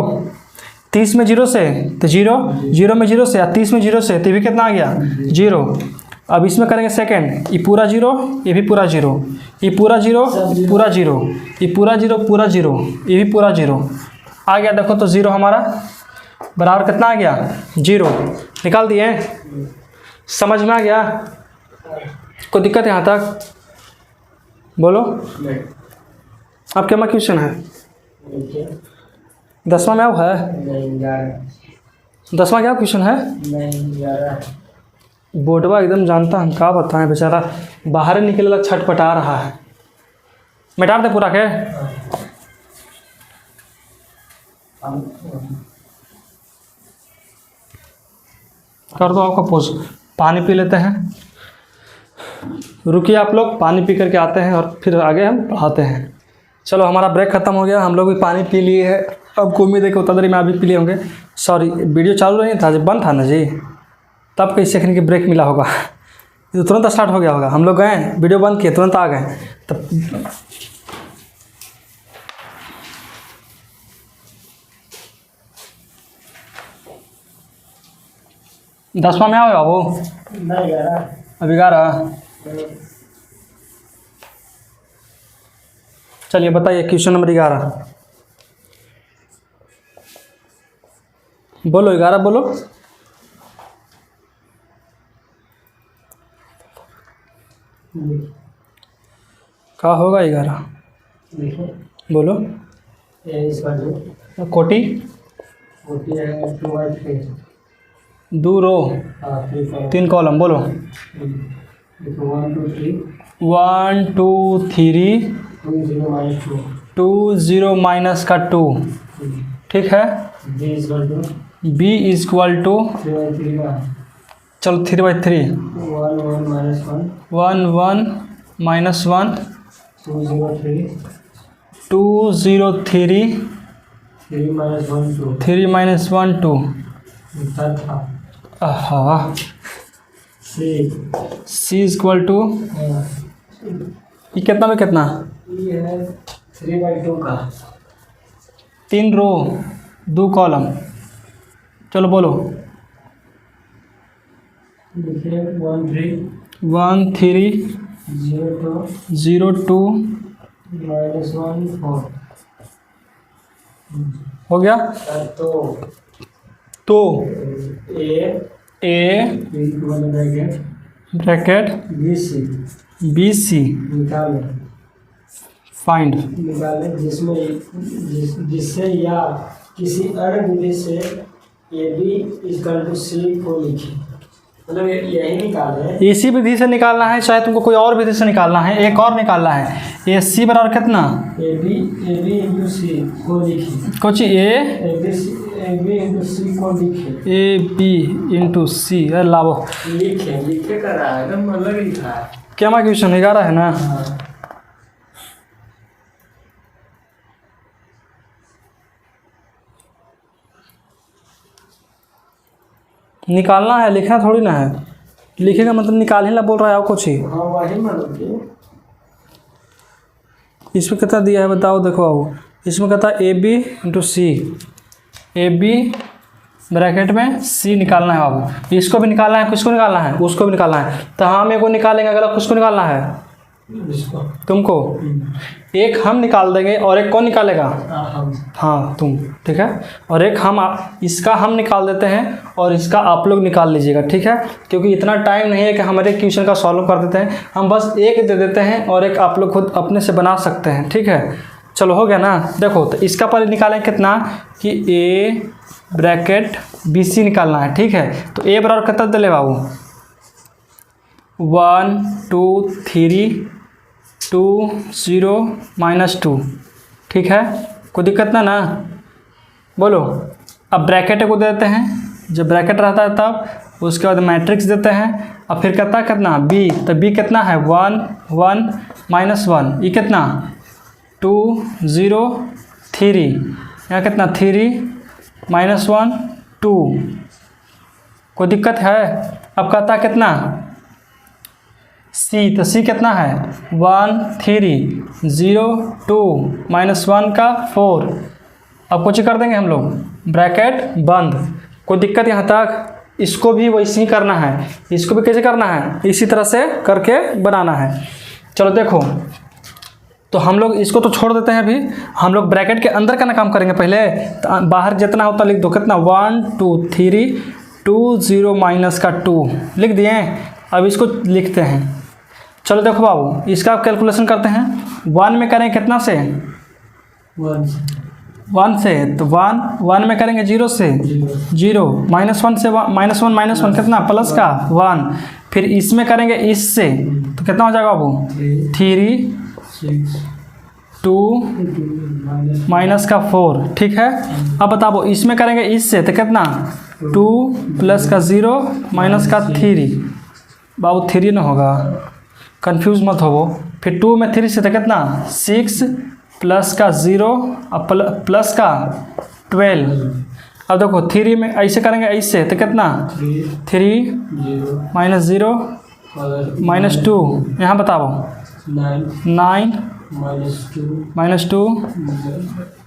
30 में जीरो से तो जीरो, जीरो में जीरो से या 30 में जीरो से तो भी कितना आ गया जीरो। अब इसमें करेंगे सेकंड, ये पूरा जीरो, ये भी पूरा जीरो, ये पूरा जीरो पूरा जीरो, ये पूरा जीरो पूरा जीरो, ये भी पूरा जीरो आ गया। देखो तो जीरो हमारा बराबर कितना आ गया जीरो, निकाल दिए। समझ में आ गया, कोई दिक्कत है यहाँ तक बोलो। अब क्या क्वेश्चन है, 10वां में अब है, 10वां क्या क्वेश्चन है, बोर्डवा एकदम जानता, हम क्या बताएं, बेचारा बाहर निकले छटपटा रहा है। मिटा दे पूरा के, कर दो आपका पोज। पानी पी लेते हैं, रुकिए आप लोग, पानी पी करके आते हैं और फिर आगे हम पढ़ाते हैं। चलो हमारा ब्रेक ख़त्म हो गया, हम लोग भी पानी पी लिए है। अब को उम्मीद है कि उतना देर में आप भी पी लिए होंगे। सॉरी वीडियो चालू नहीं था, जब बंद था ना जी, तब कई सेकंड की ब्रेक मिला होगा, ये तो तुरंत स्टार्ट हो गया होगा। हम लोग गए वीडियो बंद किए, तुरंत आ गए। तब 10वां में आओ वो अभी 11। चलिए बताइए क्वेश्चन नंबर 11 बोलो, 11 बोलो। क्या होगा 11 बोलो। कोटी 2 रो 3 कॉलम बोलो। 1 2 3 1 2 3 2 0 -2 2 0 का 2, ठीक है। b is equal to b is equal to 3/3 का चलो 3/3 1 1 1 1 -1 2 0 3 2 0 3 3 -1 2 3 -1 2 तथा हाँ c c is equal to ये कितना में कितना, ये है 3/2 का 3 रो 2 कॉलम। चलो बोलो। लिखिए 1 3 1 3 0 2 0 2 -1 4 हो गया। तो a bracket B C find, जिससे या किसी अन्य विधि से A B equal to C को लिखे, मतलब यही निकाले। इसी विधि से निकालना है, चाहे तुमको कोई और विधि से निकालना है, एक और निकालना है। ए सी बराबर कितना, ए बी इंटू सी को लिखे, कुछ ए बी इंटू सी को लिखे, ए बी इंटू सी। अरे लाभो लिखे कर रहा है ना, मतलब लिखा है। क्या हमारा क्वेश्चन 11 है ना। हाँ। निकालना है, लिखना थोड़ी ना है। लिखेगा मतलब निकाल ही ला बोल रहा है, और कुछ ही। हाँ वही मतलब कि इसमें कितना दिया है बताओ, देखो बाबू। इसमें कहता है A B into C, A B bracket में सी निकालना है बाबू। इसको भी निकालना है, किसको निकालना है, उसको भी निकालना है। तो हम एक को निकालेंगे, अगला किसको निकालना है, तुमको। एक हम निकाल देंगे और एक कौन निकालेगा, हाँ तुम, ठीक है। और एक हम इसका हम निकाल देते हैं और इसका आप लोग निकाल लीजिएगा, ठीक है। क्योंकि इतना टाइम नहीं है कि हमारे क्वेश्चन का सॉल्व कर देते हैं, हम बस एक दे देते हैं और एक आप लोग खुद अपने से बना सकते हैं, ठीक है। चलो हो गया ना। देखो तो इसका पहले निकालें कितना कि ए ब्रैकेट बी सी निकालना है, ठीक है। तो ए बराबर कितना दे ले बाबू, 1 2 3 2 0 -2, ठीक है। कोई दिक्कत ना बोलो। अब ब्रैकेट को दे देते हैं, जब ब्रैकेट रहता है तब उसके बाद मैट्रिक्स देते हैं। अब फिर कहता है कितना बी, तो बी कितना है 1 1 -1, ये कितना 2 0 3, यहाँ कितना 3 -1 2। कोई दिक्कत है। अब कहता है कितना सी, तो सी कितना है 1 3 0 2 -1 का 4। अब कुछ कर देंगे हम लोग, ब्रैकेट बंद। कोई दिक्कत यहाँ तक। इसको भी वैसे ही करना है, इसको भी कैसे करना है, इसी तरह से करके बनाना है। चलो देखो, तो हम लोग इसको तो छोड़ देते हैं अभी, हम लोग ब्रैकेट के अंदर का ना काम करेंगे पहले। तो बाहर जितना होता लिख दो, कितना 1 2 3 2 0 -2 लिख दिए। अब इसको लिखते हैं। चलो देखो बाबू, इसका कैलकुलेशन करते हैं। 1 में करें कितना से, 1 से, तो 1 में करेंगे 0 से 0, -1 से -1 कितना प्लस का 1। फिर इसमें करेंगे इससे, तो कितना हो जाएगा बाबू 3 2 -4, ठीक है। अब बताओ इसमें करेंगे इससे, तो कितना 2 प्लस का 0 -3 बाबू 3 ना होगा, कंफ्यूज मत हो। फिर 2 में 3 से तो कितना 6 प्लस का 0 और प्लस का 12। अब देखो 3 में ऐसे करेंगे ऐसे, तो कितना 3 -0 -2, यहाँ बताओ 9 -2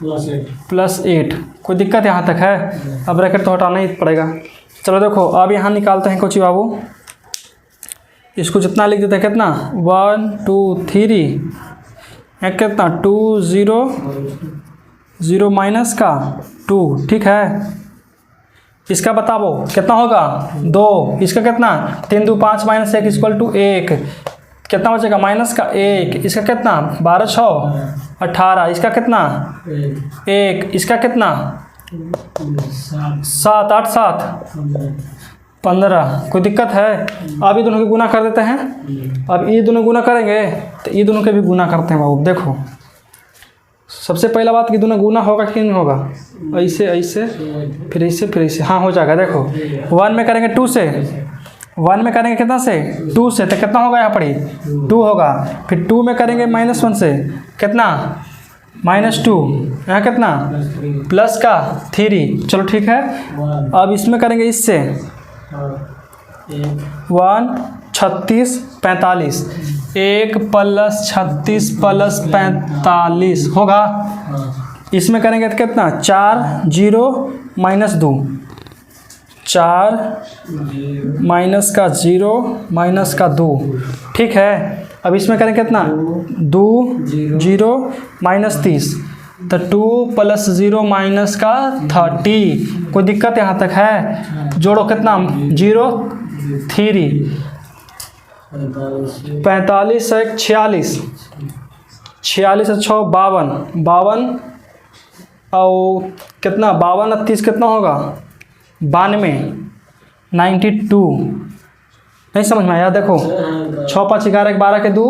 +8। कोई दिक्कत यहाँ तक है। अब ब्रैकेट तो हटाना ही पड़ेगा। चलो देखो, अब यहाँ निकालते हैं कुछ बाबू। इसको जितना लिख देते हैं कितना 1 2 3, यहाँ कितना 2 0 0 -2, ठीक है। इसका बताओ कितना होगा 2, इसका कितना 3 2 5 -1 = 1, कितना बचेगा -1। इसका कितना 12 6 18, इसका कितना 1, इसका कितना 7 8 7 15। कोई दिक्कत है? अब ये दोनों के गुना कर देते हैं। अब ये दोनों गुना करेंगे तो ये दोनों के भी गुना करते हैं बाबू। देखो सबसे पहला बात कि दोनों गुना होगा कि नहीं होगा? ऐसे ऐसे फिर ऐसे फिर ऐसे, हाँ हो जाएगा। देखो 1 में करेंगे 2 से, 1 में करेंगे कितना से? 2 से, तो कितना होगा यहाँ पर ही? 2 होगा। फिर 2 में करेंगे -1 से, कितना? -2। यहाँ कितना? प्लस का 3। चलो ठीक है। अब इसमें करेंगे इससे 1 36 45, 1 + 36 + 45 होगा। इसमें करेंगे तो कितना? 4 0 -2, 4 -2। ठीक है। अब इसमें करेंगे कितना? 2 0 -30, तो 2 + 0 -30। कोई दिक्कत यहाँ तक है? जोड़ो कितना? 0 3, 45 1 46, 46 और 6 52, 52 और कितना? 52 और 30 कितना होगा? 92, 92। नहीं समझ में आया? देखो 6 5 11 1 12 के 2,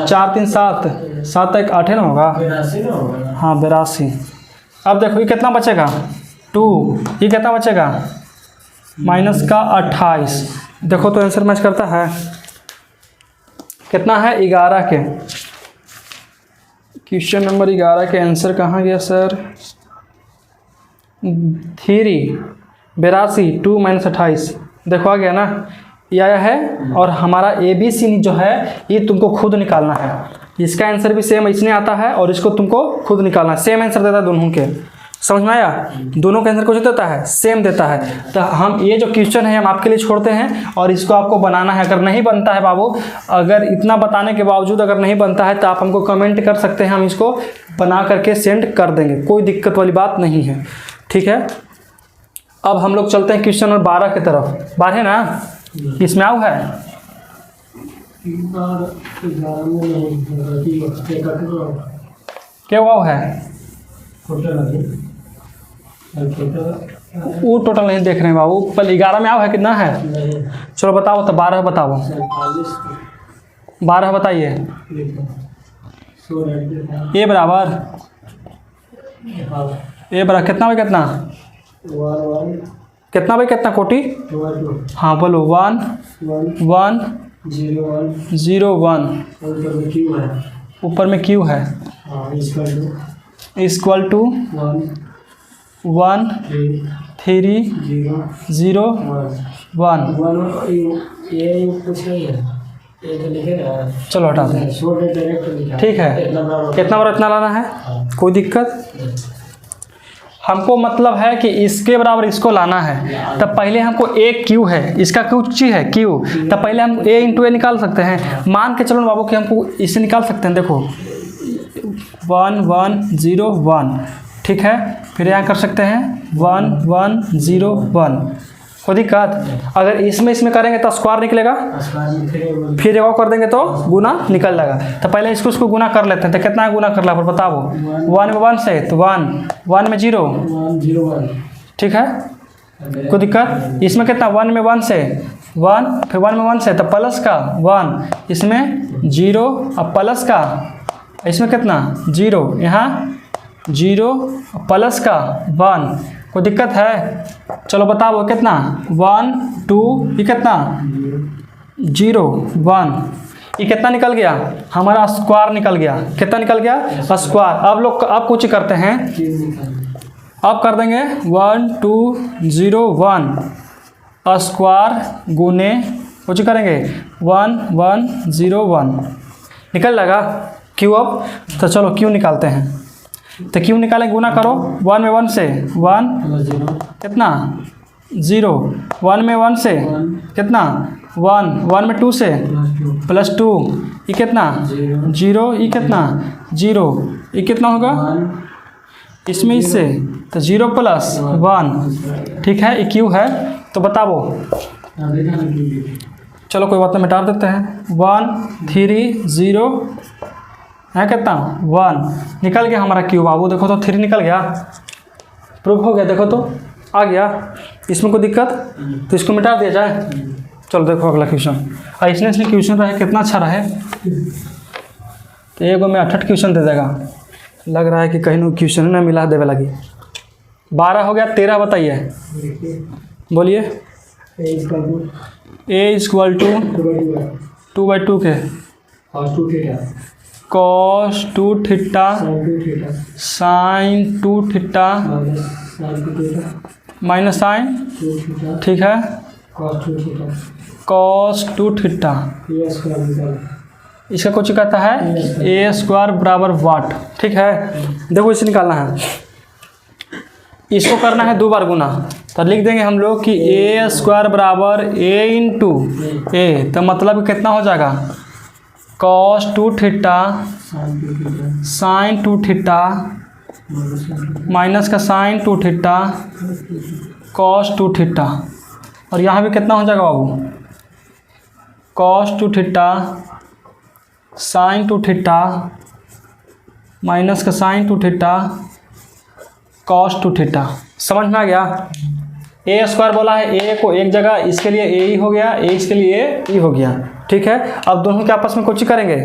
4 3 7, 7 1 8 ना होगा? हाँ 82। अब देखो ये कितना बचेगा? 2। ये कितना बचेगा? -28। देखो तो आंसर मैच करता है। कितना है? 11 के। क्वेश्चन नंबर 11 के आंसर कहाँ गया सर? 3 82 2 -28। देखो आ गया ना? ये आया है। और हमारा ABC जो है ये तुमको खुद निकालना है। इसका आंसर भी सेम इसने आता है और इसको तुमको खुद निकालना है। सेम आंसर देता है दोनों के। समझ में आया? दोनों का आंसर कुछ देता है, सेम देता है। तो हम ये जो क्वेश्चन है हम आपके लिए छोड़ते हैं और इसको आपको बनाना है। अगर नहीं बनता है बाबू, अगर इतना बताने के बावजूद अगर नहीं बनता है तो आप हमको कमेंट कर सकते हैं, हम इसको बना करके सेंड कर देंगे। कोई दिक्कत वाली बात नहीं है। ठीक है। अब हम लोग चलते हैं क्वेश्चन नंबर 12 की तरफ। 12 ना? इसमें आउ है? क्या वाव है? वो टोटल नहीं देख रहे हैं बाबू। पहले 11 में आव है कितना है? चलो बताओ तो 12 बताओ। 12 बताइए। ए बराबर कितना भाई? कितना कितना भाई? कितना कोटि? हाँ बोलो। 1 1 0 1। ऊपर में क्यू है। Equal to 1 3 0 1। चलो हटा दें। ठीक है। कितना बार इतना लाना है? कोई दिक्कत? हमको मतलब है कि इसके बराबर इसको लाना है। तब पहले हमको एक क्यू है, इसका कुछ है क्यू, तब पहले हम a × a निकाल सकते हैं। मान के चलो बाबू कि हमको इससे निकाल सकते हैं। देखो 1 1 0 1। ठीक है। फिर यहाँ कर सकते हैं 1 1 0 1। कोई दिक्कत? अगर इसमें करेंगे तो स्क्वायर निकलेगा, फिर एक और कर देंगे तो गुना निकल जाएगा। तो पहले इसको गुना कर लेते हैं। तो कितना गुना कर ला पर बताओ? 1 में 1 से तो 1, 1 में 0 1। ठीक है। कोई दिक्कत? इसमें कितना? 1 में 1 से 1, फिर 1 में 1 से तो प्लस का 1, इसमें 0 और प्लस का, इसमें कितना? 0, यहाँ 0 प्लस का 1। कोई दिक्कत है? चलो बताओ कितना? 1 2, ये कितना? 0 1। ये कितना निकल गया? हमारा स्क्वायर निकल गया। कितना निकल गया? स्क्वायर। अब कुछ करते हैं। अब कर देंगे 1 2 0 1 स्क्वायर गुने कुछ करेंगे 1 1 0 1। निकल जाएगा क्यू। अब तो चलो क्यू निकालते हैं। तो क्यू निकालें, गुना करो 1 में 1 से 1 कितना? 0। 1 में 1 से कितना? 1 1 में 2 से +2, ये कितना? 0, ये कितना? 0, ये कितना होगा? इसमें इससे तो 0 + 1। ठीक है। ये क्यू है। तो बताओ। चलो कोई बात नहीं, मिटा देते हैं। 1 3 0 है कितना? 1। निकल गया हमारा क्यू बाबू। देखो तो 3 निकल गया। प्रूफ हो गया। देखो तो आ गया। इसमें कोई दिक्कत? तो इसको मिटा दिया जाए। चलो देखो अगला क्वेश्चन। इसने क्वेश्चन रहे कितना अच्छा रहे, तो एगो में 8 क्वेश्चन दे देगा। लग रहा है कि कहीं ना क्वेश्चन ना मिला देवे लगी। 12 हो गया, 13 बताइए, बोलिए। ए इक्वल टू 2/2 के cos 2 theta sine 2 theta minus sine, ठीक है, कॉस 2 थीटा। इसका कुछ कहता है ए स्क्वायर बराबर वाट, ठीक है। देखो इसे निकालना है, इसको करना है 2 बार गुना, तो लिख देंगे हम लोग कि ए स्क्वायर बराबर ए इंटू ए, तो मतलब कितना हो जाएगा cos 2 theta sine 2 theta minus का साइन 2 थीटा कॉस 2 थीटा, और यहाँ भी कितना हो जाएगा बाबू cos 2 theta sine 2 theta minus का साइन 2 थीटा कॉस 2 थीटा। समझ में आ गया? ए स्क्वायर बोला है, ए को एक जगह, इसके लिए ए ही हो गया, ए इसके लिए ए ही हो गया, ठीक है। अब दोनों के आपस में कुछ करेंगे,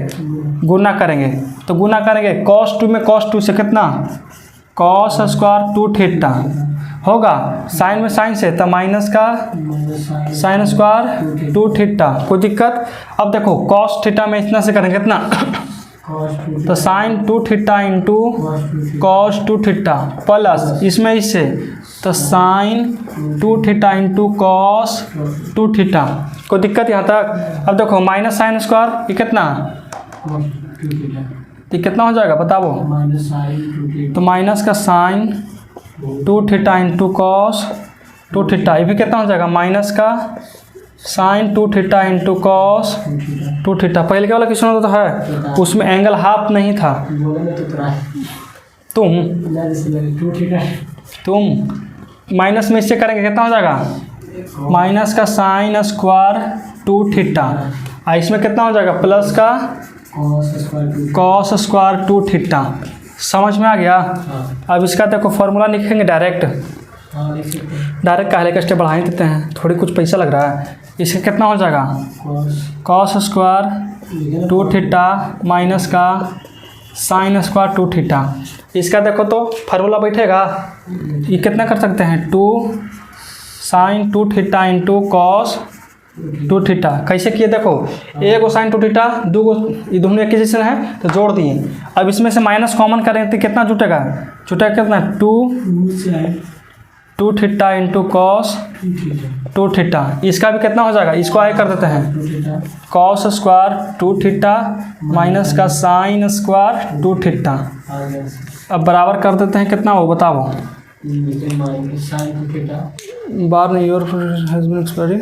गुना करेंगे, तो गुना करेंगे कॉस 2 में कॉस 2 से कितना कॉस स्क्वायर 2 थीटा होगा, साइन में साइन से तो माइनस का साइन स्क्वायर 2 थीटा, कोई दिक्कत? अब देखो कॉस थीटा में इतना से करेंगे कितना, तो sine 2 theta into cos 2 theta plus इसमें इससे तो sine 2 theta into cos 2 theta, कोई दिक्कत यहाँ तक? अब देखो माइनस साइन स्क्वायर ये कितना, तो कितना हो जाएगा बताओ, तो माइनस का sine 2 theta into cos 2 theta, ये भी कितना हो जाएगा माइनस का sine 2 theta into cos 2 theta. पहले क्या वाला क्वेश्चन होता है, उसमें एंगल हाफ नहीं था। तुम माइनस में इससे करेंगे कितना हो जाएगा माइनस का साइन स्क्वायर 2 थीटा, और इसमें कितना हो जाएगा प्लस का कॉस स्क्वायर 2 थीटा। समझ में आ गया? अब इसका देखो फॉर्मूला लिखेंगे डायरेक्ट काहे का स्टेप बढ़ा ही देते हैं, थोड़ी कुछ पैसा लग रहा है। इसका कितना हो जाएगा कॉस स्क्वायर 2 थीटा माइनस का साइन स्क्वायर 2 थीटा। इसका देखो तो फार्मूला बैठेगा, ये कितना कर सकते हैं 2 sine 2 theta into cos 2 theta. कैसे किए देखो, एक गो साइन 2 थीटा, दो गो, ये दोनों एक ही जैसे है तो जोड़ दिए। अब इसमें से माइनस कॉमन करें तो कितना जुटेगा कितना 2 थीटा इंटू कॉस 2 थीटा। इसका भी कितना हो जाएगा, इसको आगे कर देते हैं कॉस स्क्वायर 2 थीटा माइनस का साइन स्क्वायर 2 थीटा। अब बराबर कर देते हैं कितना हो बताओ, बार नहीं योर हैज बीन एक्सपायरी,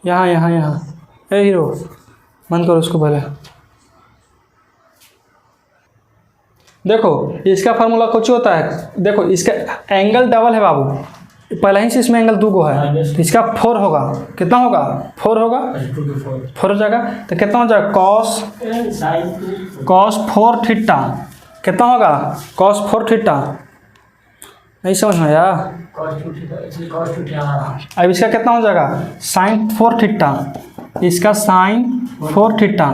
यहाँ ए हीरो बंद करो उसको पहले। देखो इसका फार्मूला कुछ होता है, देखो इसका एंगल डबल है बाबू, पहले ही से इसमें एंगल 2 गो है, तो इसका 4 होगा, कितना होगा 4 होगा, 4 हो जाएगा, तो कितना हो जाएगा कॉस 4 थीटा, कितना होगा कॉस 4 थीटा। नहीं समझ में आया? अब इसका कितना हो जाएगा साइन 4 थीटा, इसका साइन 4 थीटा।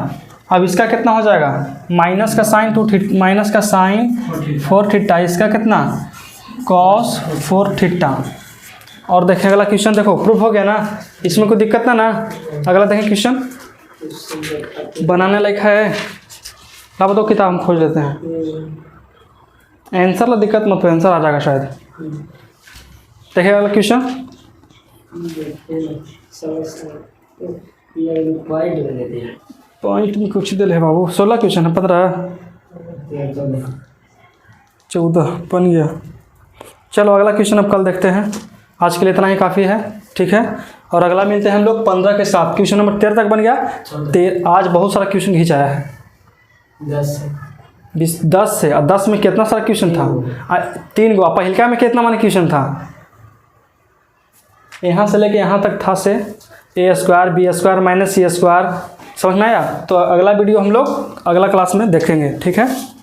अब इसका कितना हो जाएगा माइनस का साइन 2 थीटा माइनस का साइन 4 थीटा, इसका कितना कॉस 4 थीटा। और देखें अगला क्वेश्चन, देखो प्रूफ हो गया ना, इसमें कोई दिक्कत ना। अगला देखें क्वेश्चन बनाने लायक है, ला बताओ किताब हम खोज लेते हैं। आंसर ला दिक्कत मत, आंसर आ जाएगा शायद। देखिए अगला क्वेश्चन, पॉइंट में कुछ दिल है बाबू। 16 क्वेश्चन है, 15 14 बन गया। चलो अगला क्वेश्चन अब कल देखते हैं, आज के लिए इतना ही काफ़ी है, ठीक है। और अगला मिलते हैं हम लोग 15 के साथ। क्वेश्चन नंबर 13 तक बन गया। आज बहुत सारा क्वेश्चन खींचाया है, 10 से, और 10 में कितना सारा क्वेश्चन था 3 गो। पहिलका में कितना माने क्वेश्चन था, यहाँ से लेके यहाँ तक था से ए स्क्वायर बी स्क्वायर माइनस सी स्क्वायर। समझ में आया? तो अगला वीडियो हम लोग अगला क्लास में देखेंगे। ठीक है।